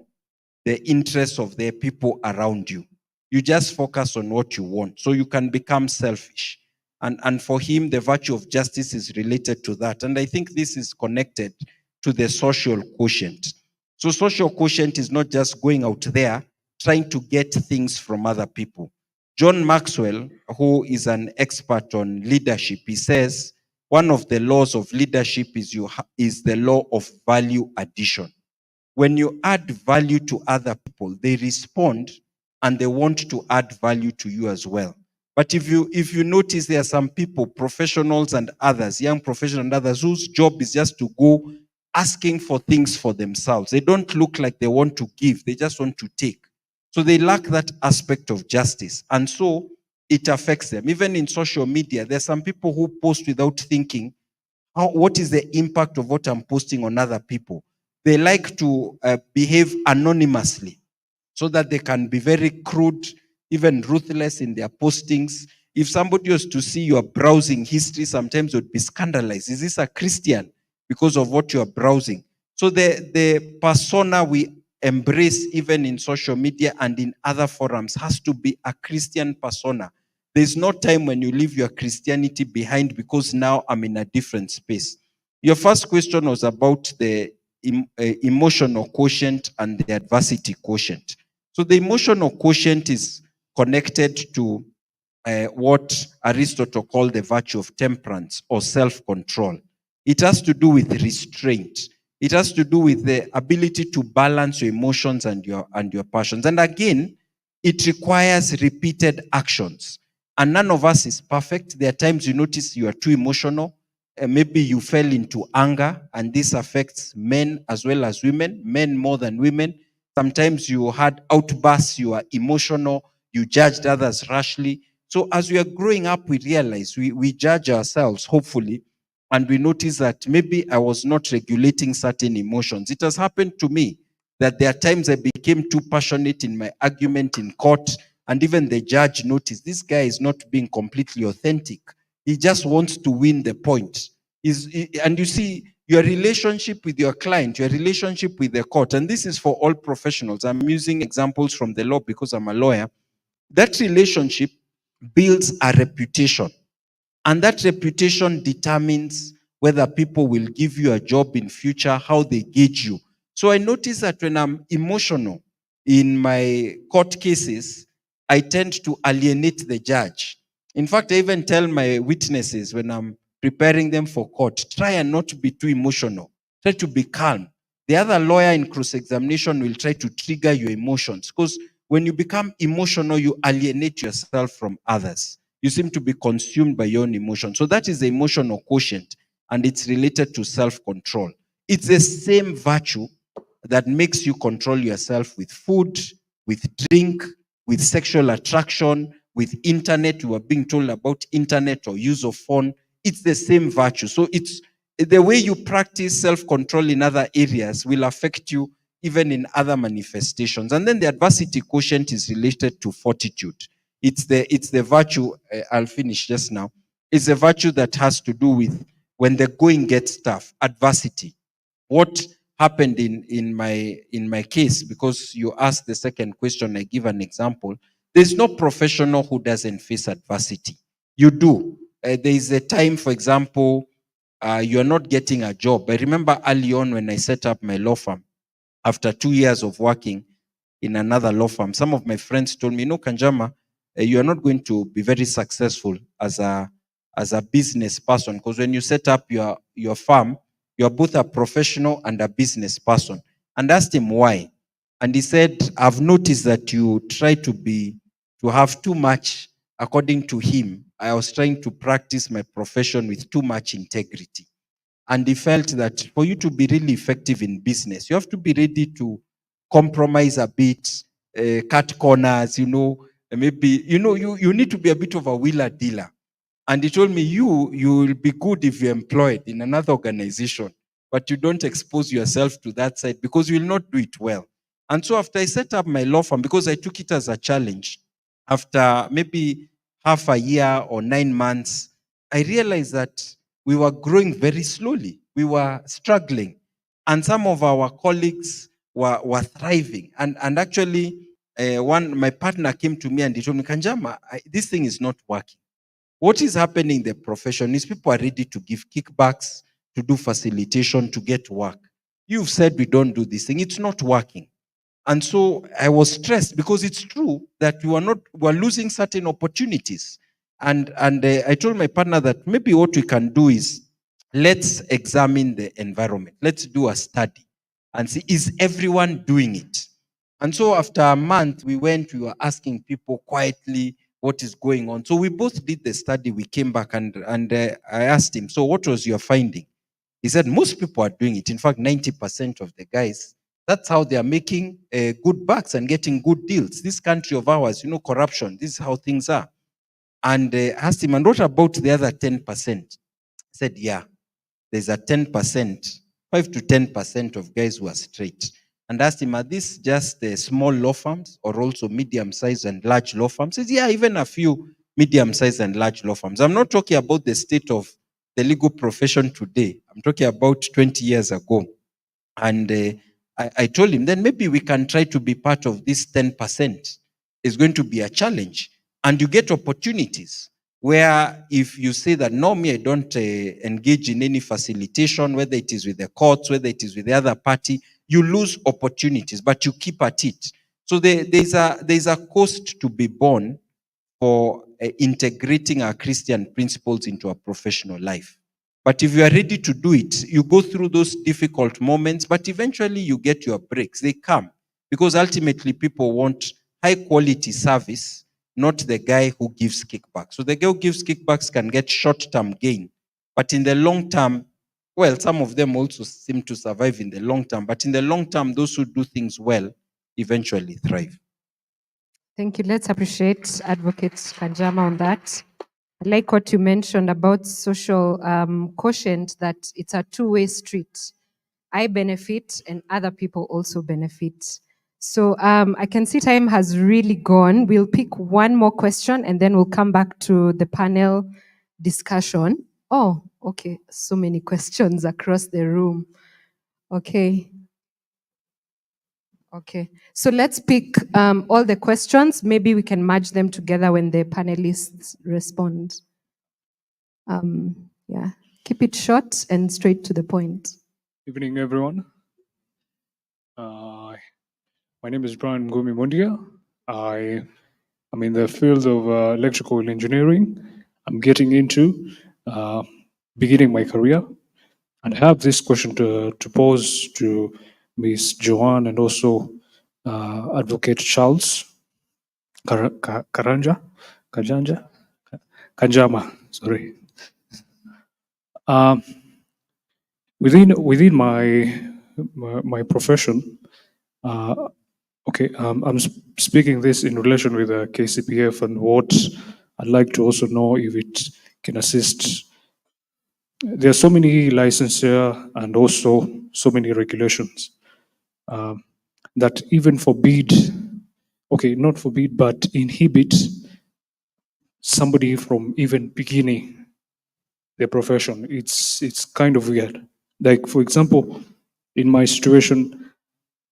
the interests of the people around you. You just focus on what you want. So you can become selfish. And for him, the virtue of justice is related to that. And I think this is connected to the social quotient. So social quotient is not just going out there trying to get things from other people. John Maxwell, who is an expert on leadership, he says one of the laws of leadership is the law of value addition. When you add value to other people, they respond and they want to add value to you as well. But if you notice, there are some people, professionals and others, young professionals and others, whose job is just to go asking for things for themselves. They don't look like they want to give, they just want to take. So they lack that aspect of justice. And so it affects them. Even in social media, there are some people who post without thinking, what is the impact of what I'm posting on other people? They like to behave anonymously so that they can be very crude, even ruthless in their postings. If somebody was to see your browsing history, sometimes would be scandalized. Is this a Christian? Because of what you are browsing. So the persona we embrace even in social media and in other forums has to be a Christian persona. There's no time when you leave your Christianity behind because now I'm in a different space. Your first question was about the emotional quotient and the adversity quotient. So the emotional quotient is connected to what Aristotle called the virtue of temperance or self-control. It has to do with restraint. It has to do with the ability to balance your emotions and your passions. And again, it requires repeated actions. And none of us is perfect. There are times you notice you are too emotional. Maybe you fell into anger, and this affects men as well as women, men more than women. Sometimes you had outbursts, you are emotional, you judged others rashly. So as we are growing up, we realize we judge ourselves, hopefully, and we notice that maybe I was not regulating certain emotions. It has happened to me that there are times I became too passionate in my argument in court, and even the judge noticed this guy is not being completely authentic. He just wants to win the point. And you see, your relationship with your client, your relationship with the court, and this is for all professionals. I'm using examples from the law because I'm a lawyer. That relationship builds a reputation. And that reputation determines whether people will give you a job in future, how they gauge you. So I notice that when I'm emotional in my court cases, I tend to alienate the judge. In fact, I even tell my witnesses when I'm preparing them for court, try and not be too emotional. Try to be calm. The other lawyer in cross-examination will try to trigger your emotions, because when you become emotional, you alienate yourself from others. You seem to be consumed by your own emotions. So that is the emotional quotient, and it's related to self-control. It's the same virtue that makes you control yourself with food, with drink, with sexual attraction, with internet. You are being told about internet or use of phone. It's the same virtue. So it's the way you practice self-control in other areas will affect you even in other manifestations. And then the adversity quotient is related to fortitude. It's the virtue, I'll finish just now. It's a virtue that has to do with when the going gets tough, adversity. What happened in my case, because you asked the second question, I give an example. There's no professional who doesn't face adversity. You do. There is a time, for example, you're not getting a job. I remember early on when I set up my law firm, after 2 years of working in another law firm, some of my friends told me, no, Kanjama, you are not going to be very successful as a business person, because when you set up your firm, you're both a professional and a business person. And asked him why. And he said, I've noticed that you try to have too much. According to him, I was trying to practice my profession with too much integrity. And he felt that for you to be really effective in business, you have to be ready to compromise a bit, cut corners, maybe, you need to be a bit of a wheeler dealer. And he told me, you will be good if you're employed in another organization, but you don't expose yourself to that side because you will not do it well. And so after I set up my law firm, because I took it as a challenge, after maybe half a year or 9 months, I realized that we were growing very slowly. We were struggling. And some of our colleagues were thriving. And actually, my partner came to me and he told me, Kanjama, this thing is not working. What is happening in the profession is people are ready to give kickbacks, to do facilitation, to get work. You've said we don't do this thing. It's not working. And so I was stressed because it's true that we're losing certain opportunities. And I told my partner that maybe what we can do is let's examine the environment. Let's do a study and see, is everyone doing it? And so after a month, we were asking people quietly what is going on. So we both did the study. We came back and I asked him, so what was your finding? He said, most people are doing it. In fact, 90% of the guys, that's how they are making good bucks and getting good deals. This country of ours, corruption, this is how things are. And asked him, and what about the other 10%? He said, yeah, there's a 10%, 5 to 10% of guys who are straight. And asked him, are these just small law firms or also medium-sized and large law firms? He says, yeah, even a few medium-sized and large law firms. I'm not talking about the state of the legal profession today. I'm talking about 20 years ago. And I told him, then maybe we can try to be part of this 10%. It's going to be a challenge. And you get opportunities where if you say that, no, me, I don't engage in any facilitation, whether it is with the courts, whether it is with the other party, you lose opportunities, but you keep at it. So there's a cost to be borne for integrating our Christian principles into our professional life. But if you are ready to do it, you go through those difficult moments, but eventually you get your breaks. They come because ultimately people want high quality service, not the guy who gives kickbacks. So the guy who gives kickbacks can get short-term gain, but in the long term, well, some of them also seem to survive in the long term, but in the long term, those who do things well eventually thrive. Thank you. Let's appreciate Advocate Kanjama on that. I like what you mentioned about social quotient, that it's a two-way street. I benefit and other people also benefit. So I can see time has really gone. We'll pick one more question and then we'll come back to the panel discussion. Oh, okay. So many questions across the room. Okay. Okay. So let's pick all the questions. Maybe we can merge them together when the panelists respond. Yeah. Keep it short and straight to the point. Evening, everyone. My name is Brian Ngumi Mundia. I am in the field of electrical engineering. I'm getting into beginning my career, and I have this question to pose to Ms. Joanne and also Advocate Charles Kanjama. Sorry. Within my profession. Okay, I'm speaking this in relation with KCPF, and what I'd like to also know if it can assist. There are so many licenses here and also so many regulations that even forbid, okay, not forbid, but inhibit somebody from even beginning their profession. It's kind of weird. Like, for example, in my situation,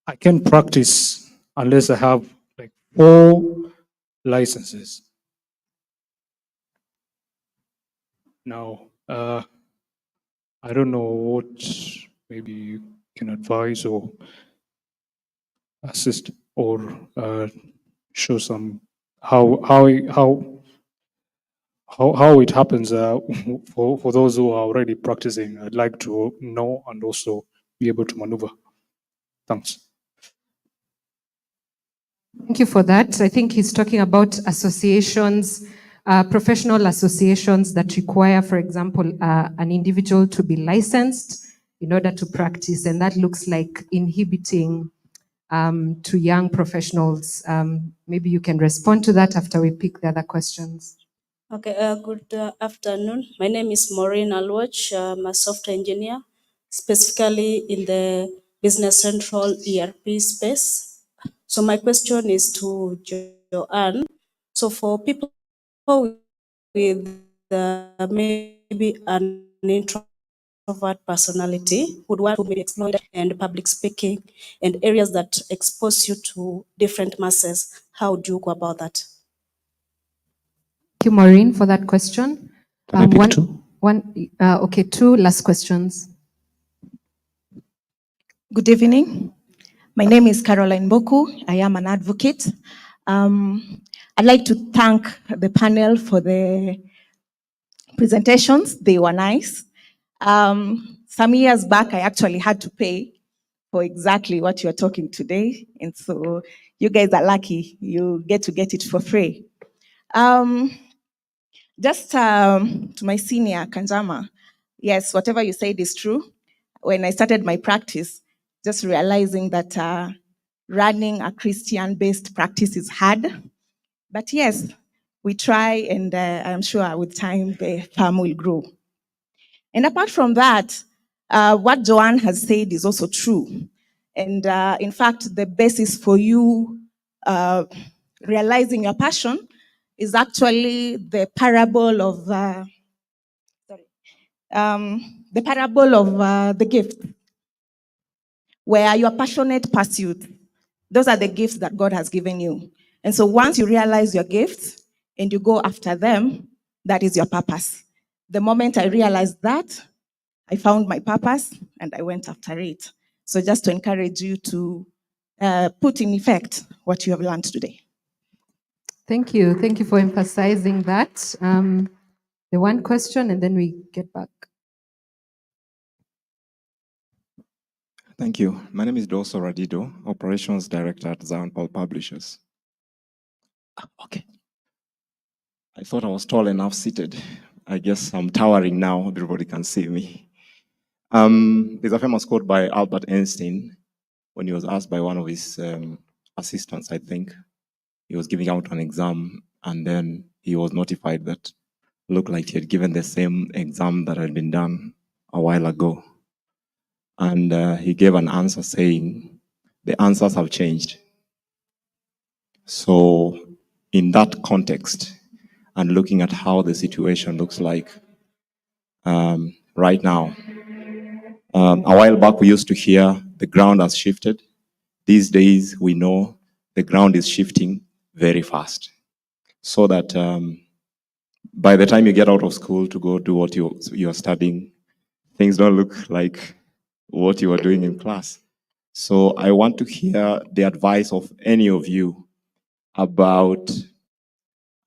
I can't practice unless I have like 4 licenses. Now, I don't know what maybe you can advise or assist or show some how it happens for those who are already practicing. I'd like to know and also be able to maneuver. Thanks. Thank you for that. I think he's talking about associations, professional associations that require, for example, an individual to be licensed in order to practice, and that looks like inhibiting to young professionals. Maybe you can respond to that after we pick the other questions. Okay, good afternoon. My name is Maureen Alwach. I'm a software engineer, specifically in the Business Central ERP space. So my question is to Joanne. So for people with maybe an introvert personality who'd want to maybe explore and public speaking and areas that expose you to different masses, how do you go about that? Thank you, Maureen, for that question. Can I pick 2? Okay, 2 last questions. Good evening. My name is Caroline Boku. I am an advocate. I'd like to thank the panel for the presentations. They were nice. Some years back, I actually had to pay for exactly what you're talking today. And so you guys are lucky. You get it for free. Just to my senior, Kanjama, yes, whatever you said is true. When I started my practice, just realizing that running a Christian-based practice is hard. But yes, we try, and I'm sure with time the farm will grow. And apart from that, what Joanne has said is also true. And in fact, the basis for you realizing your passion is actually the parable of the gift, where your passionate pursuit, those are the gifts that God has given you. And so once you realize your gifts and you go after them, that is your purpose. The moment I realized that, I found my purpose and I went after it. So just to encourage you to put in effect what you have learned today. Thank you. Thank you for emphasizing that. The one question, and then we get back. Thank you. My name is Doso Radido, Operations Director at Zion Paul Publishers. Okay. I thought I was tall enough seated. I guess I'm towering now. Everybody can see me. There's a famous quote by Albert Einstein when he was asked by one of his assistants, I think. He was giving out an exam, and then he was notified that looked like he had given the same exam that had been done a while ago. And he gave an answer saying, the answers have changed. So in that context, and looking at how the situation looks like right now, a while back we used to hear the ground has shifted. These days we know the ground is shifting very fast. So that by the time you get out of school to go do what you are studying, things don't look like what you are doing in class. So I want to hear the advice of any of you about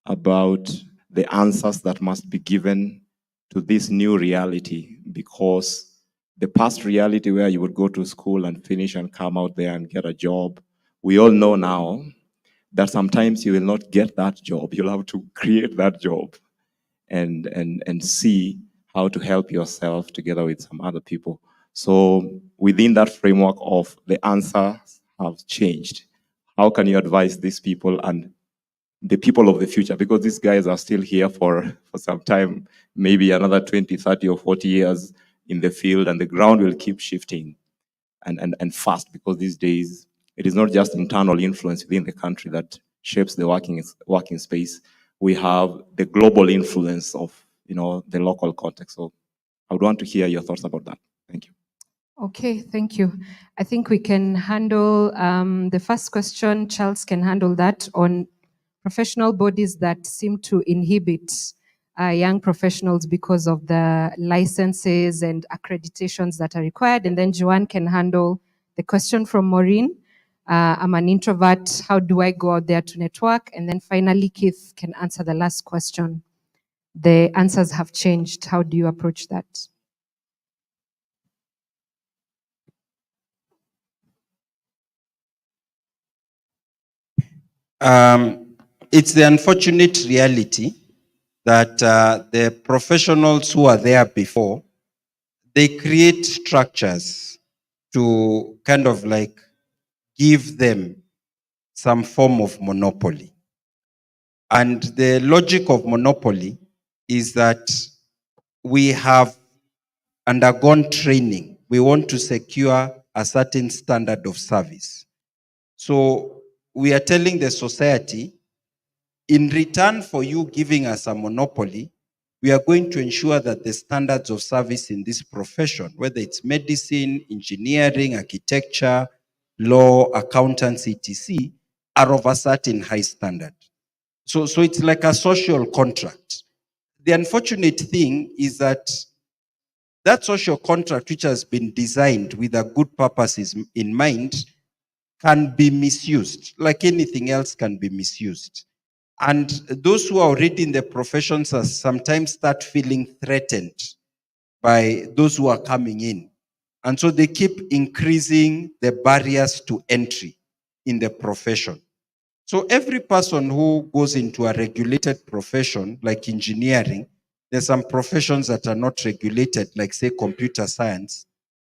the answers that must be given to this new reality, because the past reality where you would go to school and finish and come out there and get a job, we all know now that sometimes you will not get that job. You'll have to create that job and see how to help yourself together with some other people. So within that framework of the answers have changed, how can you advise these people and the people of the future? Because these guys are still here for some time, maybe another 20, 30 or 40 years in the field, and the ground will keep shifting and fast, because these days it is not just internal influence within the country that shapes the working space. We have the global influence of the local context. So I would want to hear your thoughts about that. Thank you. Okay, thank you. I think we can handle the first question. Charles can handle that on professional bodies that seem to inhibit young professionals because of the licenses and accreditations that are required. And then Joanne can handle the question from Maureen. I'm an introvert. How do I go out there to network? And then finally, Keith can answer the last question. The answers have changed. How do you approach that? It's the unfortunate reality that the professionals who are there before, they create structures to kind of like give them some form of monopoly. And the logic of monopoly is that we have undergone training. We want to secure a certain standard of service. So we are telling the society, in return for you giving us a monopoly, we are going to ensure that the standards of service in this profession, whether it's medicine, engineering, architecture, law, accountancy, etc., are of a certain high standard. So it's like a social contract. The unfortunate thing is that that social contract, which has been designed with a good purposes in mind, can be misused. Like anything else can be misused. And those who are already in the professions sometimes start feeling threatened by those who are coming in. And so they keep increasing the barriers to entry in the profession. So every person who goes into a regulated profession, like engineering, there's some professions that are not regulated, like say computer science.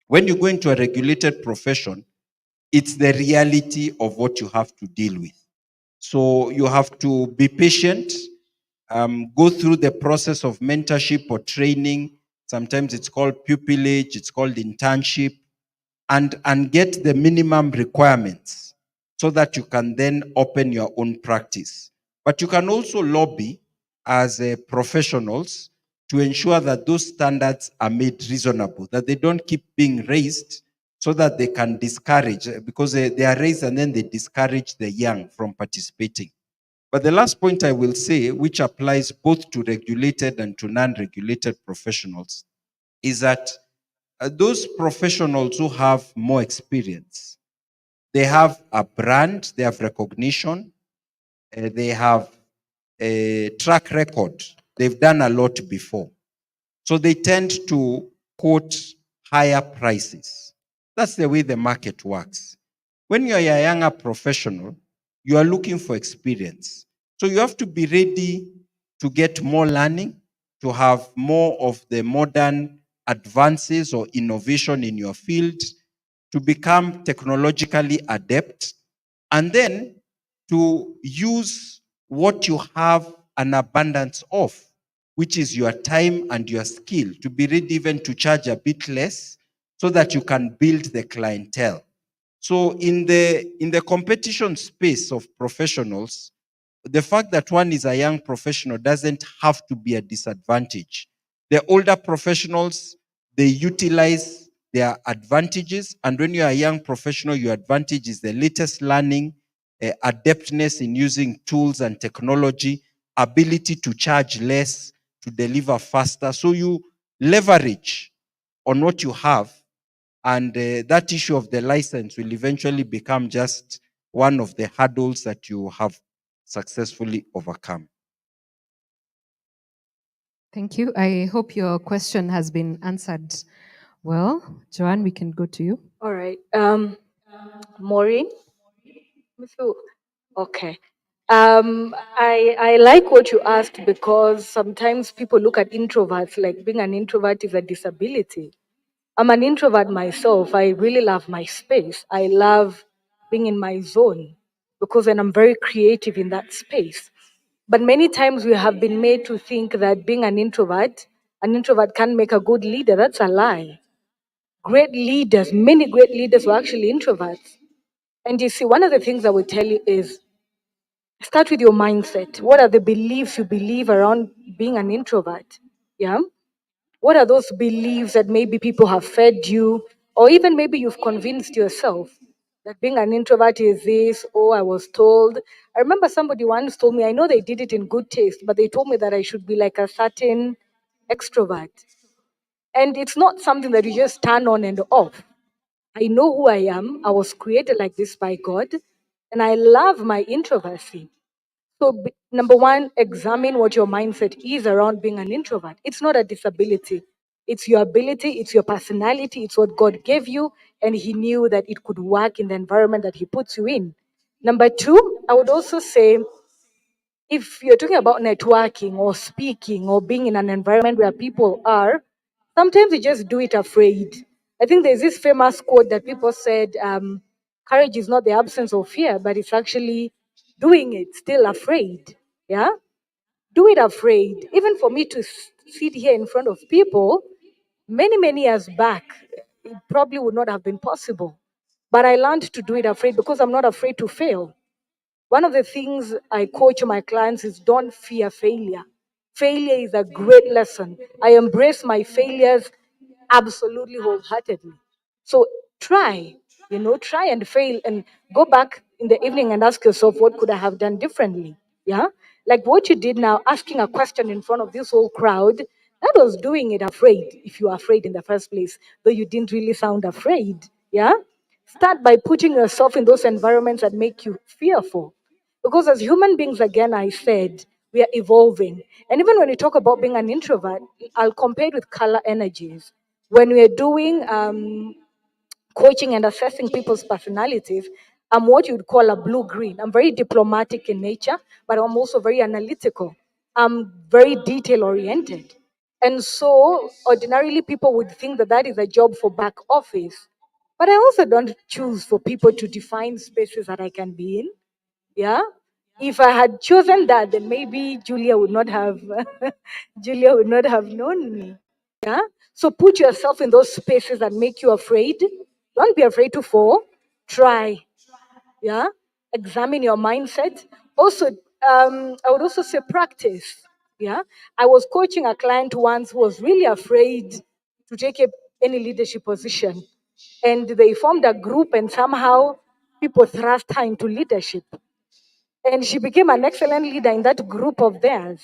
When you go into a regulated profession, it's the reality of what you have to deal with. So you have to be patient, go through the process of mentorship or training. Sometimes it's called pupillage, it's called internship, and get the minimum requirements so that you can then open your own practice. But you can also lobby as professionals to ensure that those standards are made reasonable, that they don't keep being raised so that they can discourage, because they are raised and then they discourage the young from participating. But the last point I will say, which applies both to regulated and to non-regulated professionals, is that those professionals who have more experience, they have a brand, they have recognition, they have track record. They've done a lot before. So they tend to quote higher prices. That's the way the market works. When you're a younger professional, you are looking for experience. So you have to be ready to get more learning, to have more of the modern advances or innovation in your field, to become technologically adept, and then to use what you have an abundance of, which is your time and your skill, to be ready even to charge a bit less so that you can build the clientele. So in the competition space of professionals, the fact that one is a young professional doesn't have to be a disadvantage. The older professionals, they utilize their advantages. And when you're a young professional, your advantage is the latest learning, adeptness in using tools and technology, ability to charge less, to deliver faster. So you leverage on what you have, and that issue of the license will eventually become just one of the hurdles that you have successfully overcome. Thank you. I hope your question has been answered well. Joanne, we can go to you. All right. Maureen? Okay. I like what you asked because sometimes people look at introverts like being an introvert is a disability. I'm an introvert myself. I really love my space. I love being in my zone because then I'm very creative in that space. But many times we have been made to think that being an introvert can make a good leader. That's a lie. Great leaders, many great leaders were actually introverts. And you see, one of the things I would tell you is start with your mindset. What are the beliefs you believe around being an introvert? Yeah. What are those beliefs that maybe people have fed you, or even maybe you've convinced yourself that being an introvert is this? Oh, I was told. I remember somebody once told me, I know they did it in good taste, but they told me that I should be like a certain extrovert. And it's not something that you just turn on and off. I know who I am. I was created like this by God, and I love my introversy. So, number one, examine what your mindset is around being an introvert. It's not a disability, it's your ability, it's your personality, it's what God gave you, and He knew that it could work in the environment that He puts you in. Number two, I would also say if you're talking about networking or speaking or being in an environment where people are, sometimes you just do it afraid. I think there's this famous quote that people said, courage is not the absence of fear, but it's actually doing it still afraid. Yeah? Do it afraid. Even for me to sit here in front of people, many years back, it probably would not have been possible. But I learned to do it afraid because I'm not afraid to fail. One of the things I coach my clients is don't fear failure. Failure is a great lesson. I embrace my failures absolutely wholeheartedly. So try, try and fail and go back in the evening and ask yourself, what could I have done differently? Yeah? Like what you did now, asking a question in front of this whole crowd, that was doing it afraid, if you were afraid in the first place, though you didn't really sound afraid. Yeah? Start by putting yourself in those environments that make you fearful. Because as human beings, again, I said, we are evolving. And even when you talk about being an introvert, I'll compare it with color energies. When we're doing coaching and assessing people's personalities, I'm what you'd call a blue green. I'm very diplomatic in nature, but I'm also very analytical. I'm very detail oriented. And so, ordinarily, people would think that that is a job for back office. But I also don't choose for people to define spaces that I can be in. Yeah. If I had chosen that, then maybe Julia would not have Julia would not have known me. Yeah. So put yourself in those spaces that make you afraid. Don't be afraid to fall. Try. Yeah. Examine your mindset. Also, I would also say practice. Yeah. I was coaching a client once who was really afraid to take any leadership position. And they formed a group, and somehow people thrust her into leadership. And she became an excellent leader in that group of theirs.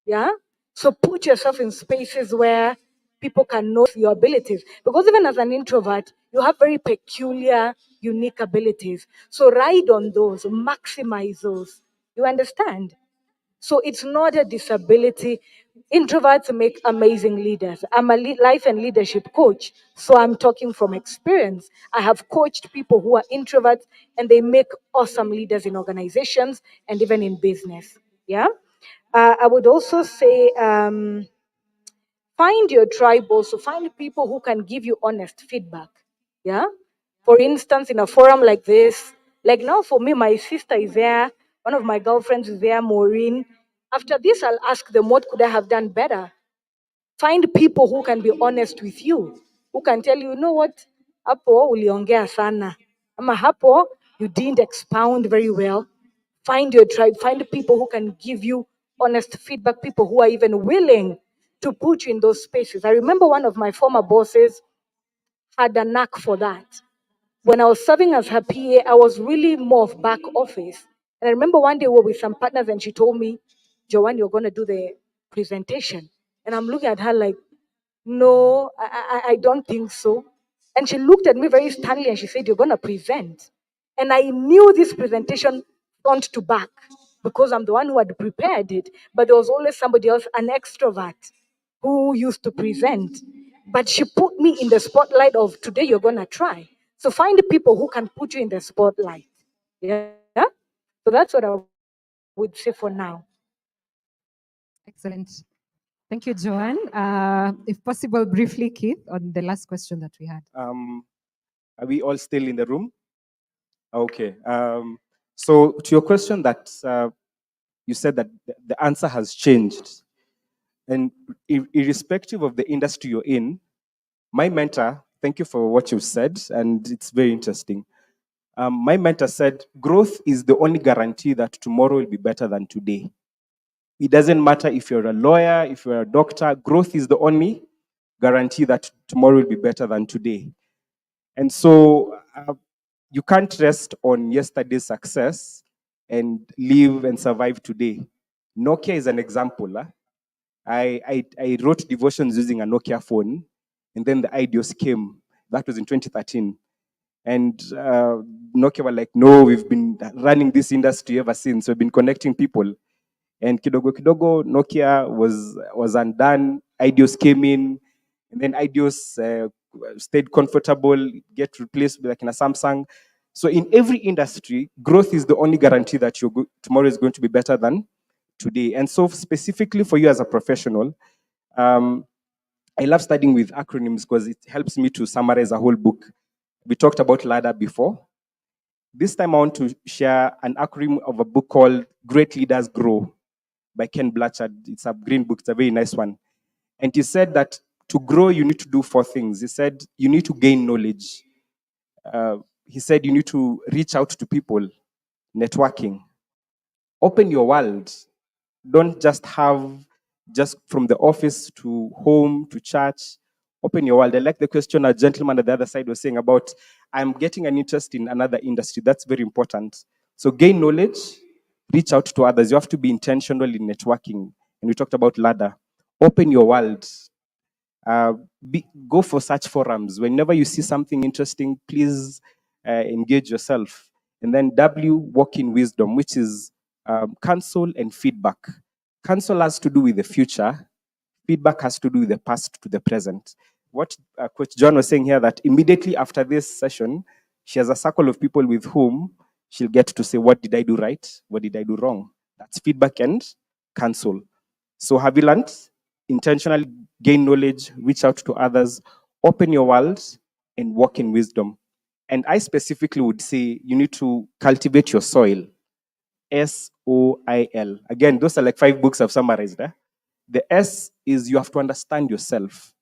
Yeah? So put yourself in spaces where people can know your abilities. Because even as an introvert, you have very peculiar, unique abilities. So ride on those, maximize those. You understand? So it's not a disability. Introverts make amazing leaders. I'm a life and leadership coach, so I'm talking from experience. I have coached people who are introverts and they make awesome leaders in organizations and even in business. Yeah. I would also say, find your tribe also. Find people who can give you honest feedback. Yeah. For instance, in a forum like this, like now for me, my sister is there, one of my girlfriends is there, Maureen. After this, I'll ask them, what could I have done better? Find people who can be honest with you, who can tell you, you know what, hapo uliongea sana, ama hapo you didn't expound very well. Find your tribe, find people who can give you honest feedback, people who are even willing to put you in those spaces. I remember one of my former bosses had a knack for that. When I was serving as her PA, I was really more of back office. And I remember one day we were with some partners and she told me, Joanne, you're going to do the presentation. And I'm looking at her like, no, I don't think so. And she looked at me very sternly and she said, you're going to present. And I knew this presentation front to back because I'm the one who had prepared it. But there was always somebody else, an extrovert, who used to present. But she put me in the spotlight of today you're going to try. So find the people who can put you in the spotlight. Yeah. So that's what I would say for now. Excellent. Thank you, Joanne. If possible, briefly, Keith, on the last question that we had. Are we all still in the room? Okay. So to your question that you said that the answer has changed. And irrespective of the industry you're in, my mentor, thank you for what you said, and it's very interesting. My mentor said, growth is the only guarantee that tomorrow will be better than today. It doesn't matter if you're a lawyer, if you're a doctor, growth is the only guarantee that tomorrow will be better than today. And so you can't rest on yesterday's success and live and survive today. Nokia is an example. I wrote devotions using a Nokia phone, and then the IDEOS came. That was in 2013. And Nokia were like, no, we've been running this industry ever since. We've been connecting people. And kidogo kidogo, Nokia was undone. IDEOS came in, and then IDEOS stayed comfortable, get replaced like in a Samsung. So in every industry, growth is the only guarantee that tomorrow is going to be better than today. And so specifically for you as a professional, I love studying with acronyms because it helps me to summarize a whole book. We talked about ladder before. This time I want to share an acronym of a book called Great Leaders Grow by Ken Blanchard. It's a green book. It's a very nice one. And he said that to grow, you need to do 4 things. He said you need to gain knowledge. He said you need to reach out to people, networking. Open your world. Don't just have just from the office to home to church. Open your world. I like the question a gentleman at the other side was saying about, I'm getting an interest in another industry. That's very important. So gain knowledge, reach out to others. You have to be intentional in networking. And we talked about ladder. Open your world. Go for such forums. Whenever you see something interesting, please engage yourself. And then W, walk in wisdom, which is counsel and feedback. Counsel has to do with the future. Feedback has to do with the past to the present. What Coach John was saying here, that immediately after this session, she has a circle of people with whom she'll get to say, what did I do right? What did I do wrong? That's feedback and counsel. So have you learned? Intentionally gain knowledge, reach out to others, open your world, and walk in wisdom. And I specifically would say you need to cultivate your soil. SOIL. Again, those are like 5 books I've summarized. The S is you have to understand yourself.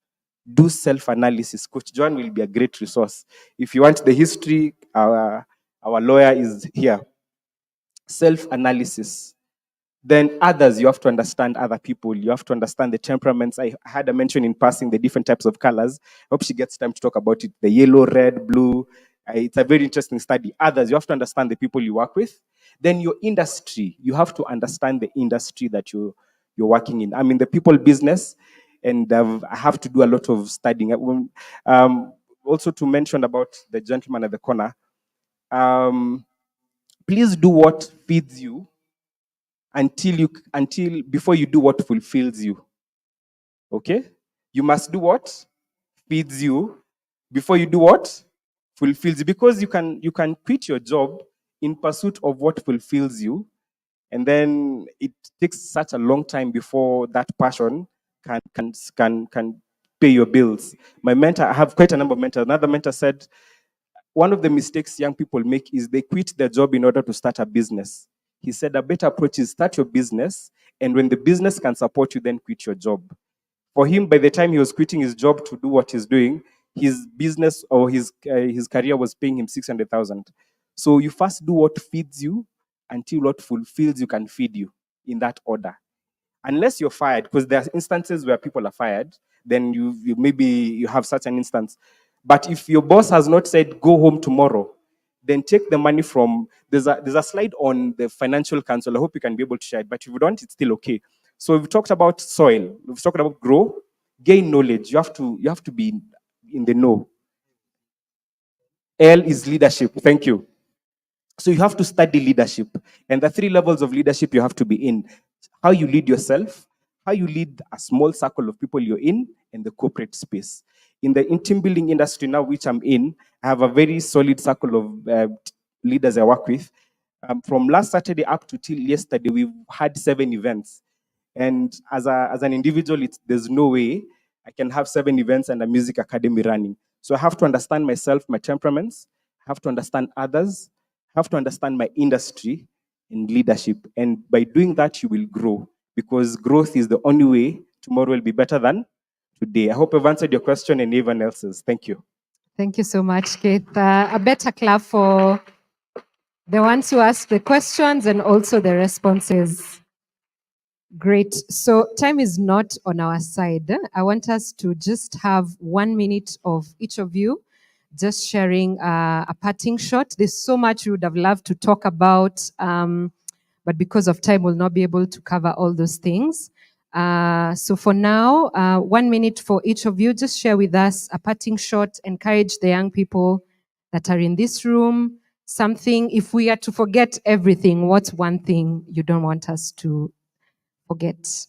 Do self-analysis. Coach Joanne will be a great resource. If you want the history, our lawyer is here. Self-analysis. Then others, you have to understand other people. You have to understand the temperaments. I had a mention in passing the different types of colors. I hope she gets time to talk about it. The yellow, red, blue. It's a very interesting study. Others, you have to understand the people you work with. Then your industry, you have to understand the industry that you're working in. I'm in the people business, and I have to do a lot of studying. Also to mention about the gentleman at the corner, please do what feeds you until before you do what fulfills you. Okay? You must do what feeds you before you do what fulfills you. Because you can quit your job in pursuit of what fulfills you, and then it takes such a long time before that passion can pay your bills. My mentor, I have quite a number of mentors. Another mentor said one of the mistakes young people make is they quit their job in order to start a business. He said a better approach is start your business, and when the business can support you, then quit your job. For him, by the time he was quitting his job to do what he's doing, his business or his career was paying him 600,000. So you first do what feeds you until what fulfills you can feed you, in that order. Unless you're fired, because there are instances where people are fired, then you maybe you have such an instance. But if your boss has not said go home tomorrow, then take the money from there's a slide on the financial council. I hope you can be able to share it, but if you don't, it's still okay. So we've talked about soil, we've talked about grow, gain knowledge. You have to be in the know. L is leadership. Thank you. So you have to study leadership, and the 3 levels of leadership you have to be in: how you lead yourself, how you lead a small circle of people you're in, and the corporate space. In the team building industry now, which I'm in, I have a very solid circle of leaders I work with. From last Saturday up to till yesterday, we've had 7 events. And as an individual, there's no way I can have 7 events and a music academy running. So I have to understand myself, my temperaments, I have to understand others, I have to understand my industry and leadership. And by doing that, you will grow, because growth is the only way tomorrow will be better than today. I hope I've answered your question and everyone else's. Thank you. Thank you so much, Keith. A better clap for the ones who asked the questions and also the responses. Great. So time is not on our side. I want us to just have 1 minute of each of you just sharing a parting shot. There's so much we would have loved to talk about, but because of time, we'll not be able to cover all those things. So for now, 1 minute for each of you. Just share with us a parting shot. Encourage the young people that are in this room. Something, if we are to forget everything, what's one thing you don't want us to forget?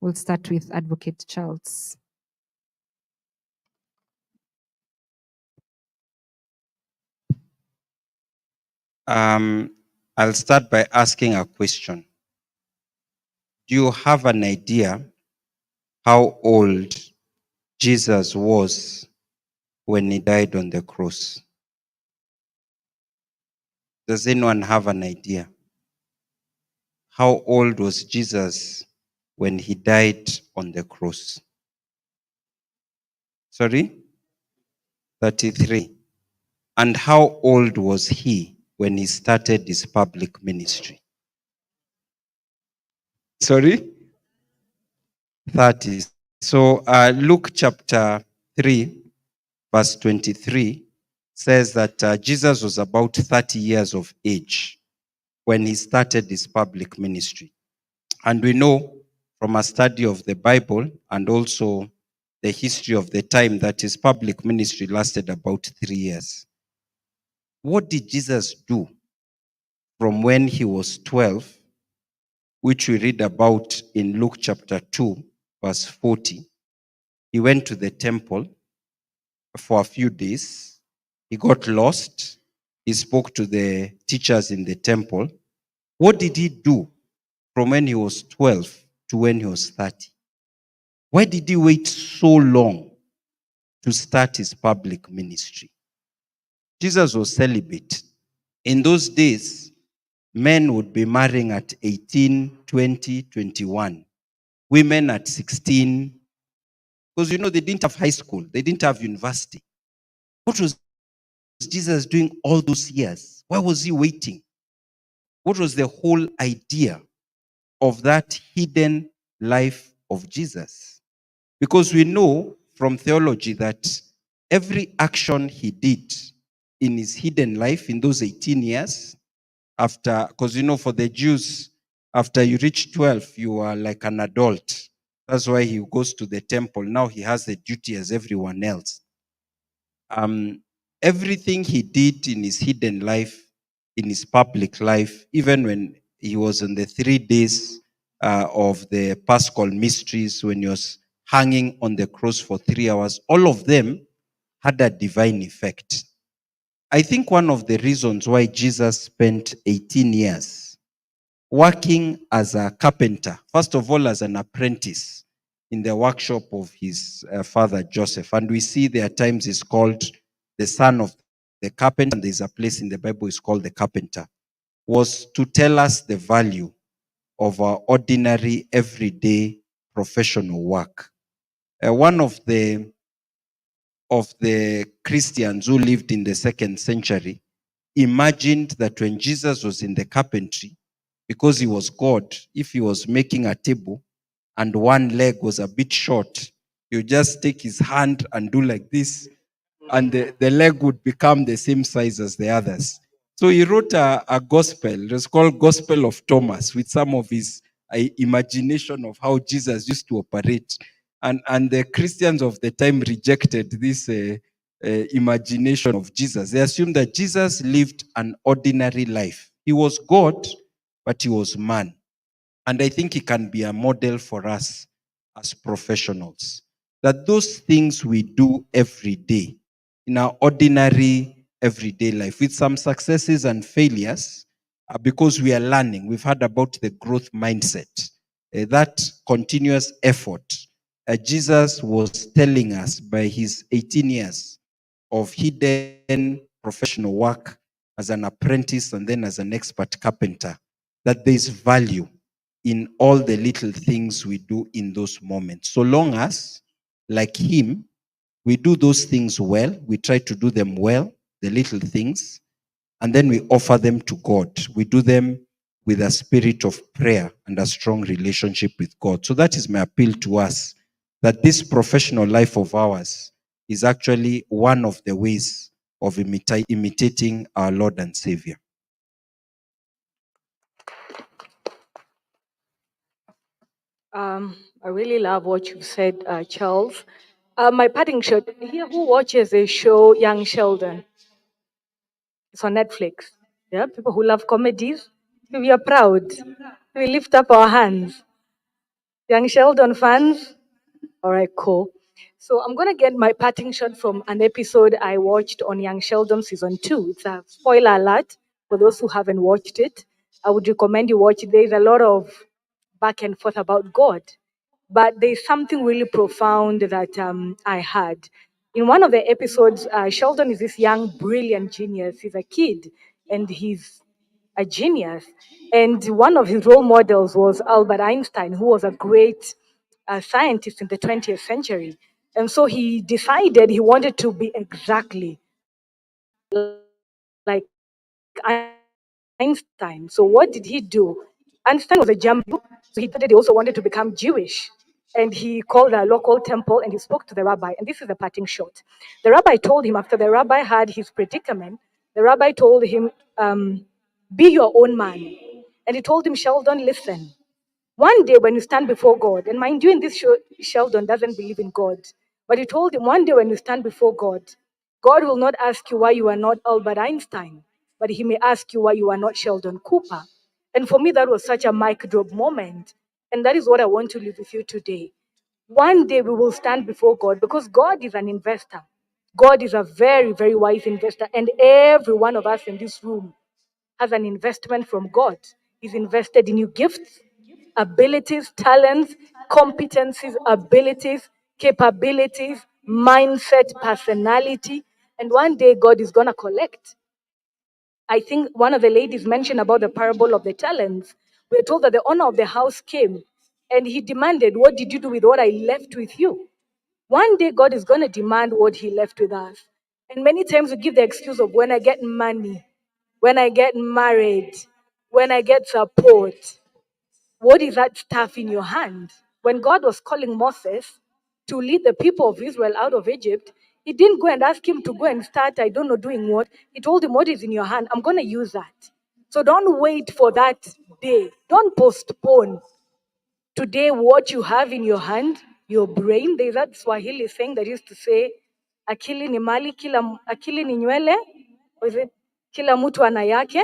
We'll start with Advocate Charles. I'll start by asking a question. Do you have an idea how old Jesus was when he died on the cross? Does anyone have an idea? How old was Jesus when he died on the cross? Sorry? 33. And how old was he when he started his public ministry? Sorry? 30. So Luke chapter 3, verse 23 says that Jesus was about 30 years of age when he started his public ministry. And we know from a study of the Bible and also the history of the time that his public ministry lasted about 3 years. What did Jesus do from when he was 12, which we read about in Luke chapter 2, verse 40? He went to the temple for a few days. He got lost. He spoke to the teachers in the temple. What did he do from when he was 12 to when he was 30? Why did he wait so long to start his public ministry? Jesus was celibate. In those days, men would be marrying at 18, 20, 21. Women at 16. Because, they didn't have high school. They didn't have university. What was Jesus doing all those years? Why was he waiting? What was the whole idea of that hidden life of Jesus? Because we know from theology that every action he did in his hidden life in those 18 years, after, because for the Jews, after you reach 12, you are like an adult. That's why he goes to the temple. Now he has the duty as everyone else. Everything he did in his hidden life, in his public life, even when He was in the 3 days of the Paschal mysteries when he was hanging on the cross for 3 hours. All of them had a divine effect. I think one of the reasons why Jesus spent 18 years working as a carpenter, first of all, as an apprentice in the workshop of his father Joseph. And we see there are times he's called the son of the carpenter, and there's a place in the Bible is called the carpenter, was to tell us the value of our ordinary, everyday professional work. One of the Christians who lived in the 2nd century imagined that when Jesus was in the carpentry, because he was God, if he was making a table and one leg was a bit short, you just take his hand and do like this, and the leg would become the same size as the others. So he wrote a gospel. It was called Gospel of Thomas, with some of his imagination of how Jesus used to operate. And the Christians of the time rejected this imagination of Jesus. They assumed that Jesus lived an ordinary life. He was God, but he was man. And I think he can be a model for us as professionals. That those things we do every day in our ordinary everyday life, with some successes and failures, because we are learning. We've heard about the growth mindset, that continuous effort. Jesus was telling us by his 18 years of hidden professional work as an apprentice and then as an expert carpenter, that there's value in all the little things we do in those moments. So long as, like him, we do those things well, we try to do them well, the little things, and then we offer them to God. We do them with a spirit of prayer and a strong relationship with God. So that is my appeal to us, that this professional life of ours is actually one of the ways of imitating our Lord and Savior. I really love what you said, Charles. My parting shot here. Who watches the show Young Sheldon? It's on Netflix. Yeah, people who love comedies. We are proud. We lift up our hands. Young Sheldon fans. All right, cool. So I'm gonna get my parting shot from an episode I watched on Young Sheldon season 2. It's a spoiler alert for those who haven't watched it. I would recommend you watch it. There's a lot of back and forth about God, but there's something really profound that I had. In one of the episodes, Sheldon is this young, brilliant genius. He's a kid, and he's a genius. And one of his role models was Albert Einstein, who was a great scientist in the 20th century. And so he decided he wanted to be exactly like Einstein. So what did he do? Einstein was a German, so he decided he also wanted to become Jewish. And he called a local temple and he spoke to the rabbi. And this is the parting shot. The rabbi told him, after the rabbi had his predicament, the rabbi told him, be your own man. And he told him, Sheldon, listen. One day when you stand before God, and mind you, in this show, Sheldon doesn't believe in God, but he told him one day when you stand before God, God will not ask you why you are not Albert Einstein, but he may ask you why you are not Sheldon Cooper. And for me, that was such a mic drop moment. And that is what I want to leave with you today. One day we will stand before God because God is an investor. God is a very, very wise investor. And every one of us in this room has an investment from God. He's invested in you gifts, abilities, talents, competencies, abilities, capabilities, mindset, personality. And one day God is going to collect. I think one of the ladies mentioned about the parable of the talents. We're told that the owner of the house came and he demanded, what did you do with what I left with you? One day God is going to demand what he left with us. And many times we give the excuse of when I get money, when I get married, when I get support. What is that staff in your hand? When God was calling Moses to lead the people of Israel out of Egypt, he didn't go and ask him to go and start, I don't know, doing what. He told him, what is in your hand? I'm going to use that. So don't wait for that day. Don't postpone. Today, what you have in your hand, your brain, there's that Swahili saying that used to say, akili ni mali, akili ni nywele, or is it, kila mtu ana yake?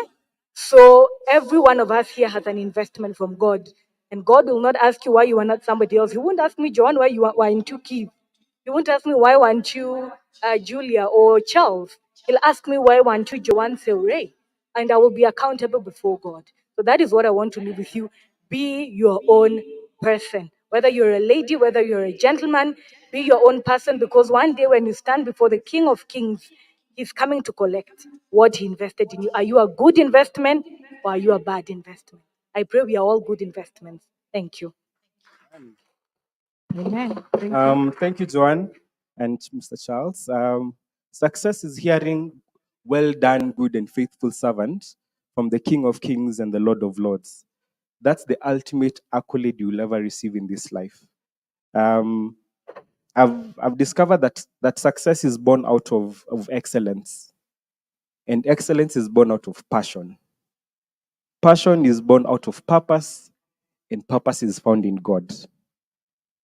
So every one of us here has an investment from God. And God will not ask you why you are not somebody else. He won't ask me, Joanne, why you are into Keith. He won't ask me why weren't you Julia or Charles. He'll ask me why weren't you Joanne Silray. And I will be accountable before God. So that is what I want to leave with you. Be your own person. Whether you're a lady, whether you're a gentleman, be your own person, because one day when you stand before the King of Kings, he's coming to collect what he invested in you. Are you a good investment or are you a bad investment? I pray we are all good investments. Thank you. Amen. Thank you. Thank you, Joanne and Mr. Charles. Success is hearing, "Well done, good and faithful servant," from the King of Kings and the Lord of Lords. That's the ultimate accolade you'll ever receive in this life. Um, I've discovered that success is born out of excellence, and excellence is born out of passion. Passion is born out of purpose, and purpose is found in God.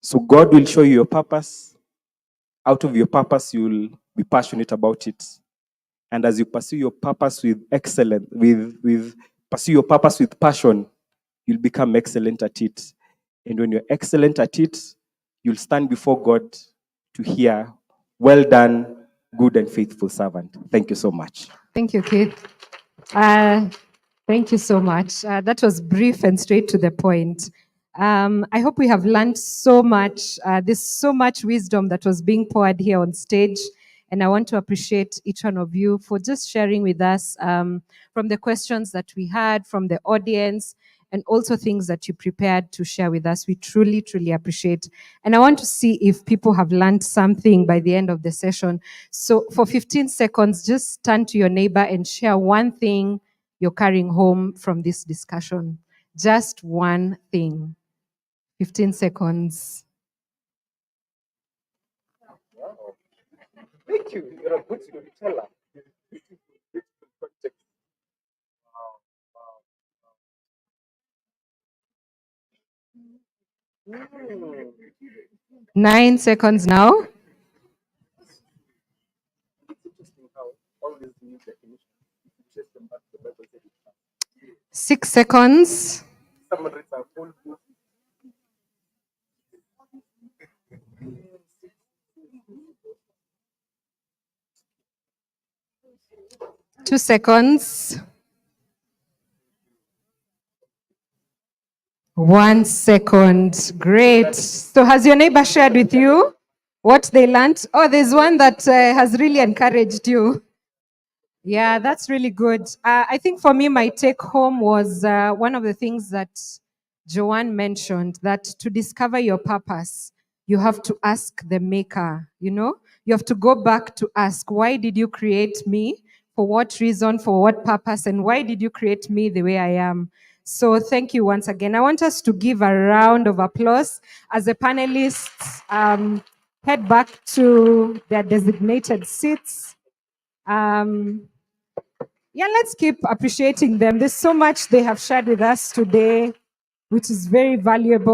So God will show you your purpose. Out of your purpose, you'll be passionate about it. And as you pursue your purpose with excellence, pursue your purpose with passion, you'll become excellent at it. And when you're excellent at it, you'll stand before God to hear, "Well done, good and faithful servant." Thank you so much. Thank you, Keith. Thank you so much. That was brief and straight to the point. I hope we have learned so much. There's so much wisdom that was being poured here on stage. And I want to appreciate each one of you for just sharing with us from the questions that we had from the audience and also things that you prepared to share with us. We truly, truly appreciate. And I want to see if people have learned something by the end of the session. So for 15 seconds, just turn to your neighbor and share one thing you're carrying home from this discussion. Just one thing. 15 seconds. Thank you. You're a good storyteller. 9 seconds now. 6 seconds. 2 seconds. 1 second. Great. So has your neighbor shared with you what they learned? Oh, there's one that has really encouraged you. Yeah, that's really good. I think for me, my take home was one of the things that Joanne mentioned, that to discover your purpose, you have to ask the maker, you have to go back to ask, why did you create me? For what reason? For what purpose? And why did you create me the way I am? So thank you once again. I want us to give a round of applause as the panelists head back to their designated seats. Let's keep appreciating them. There's so much they have shared with us today, which is very valuable.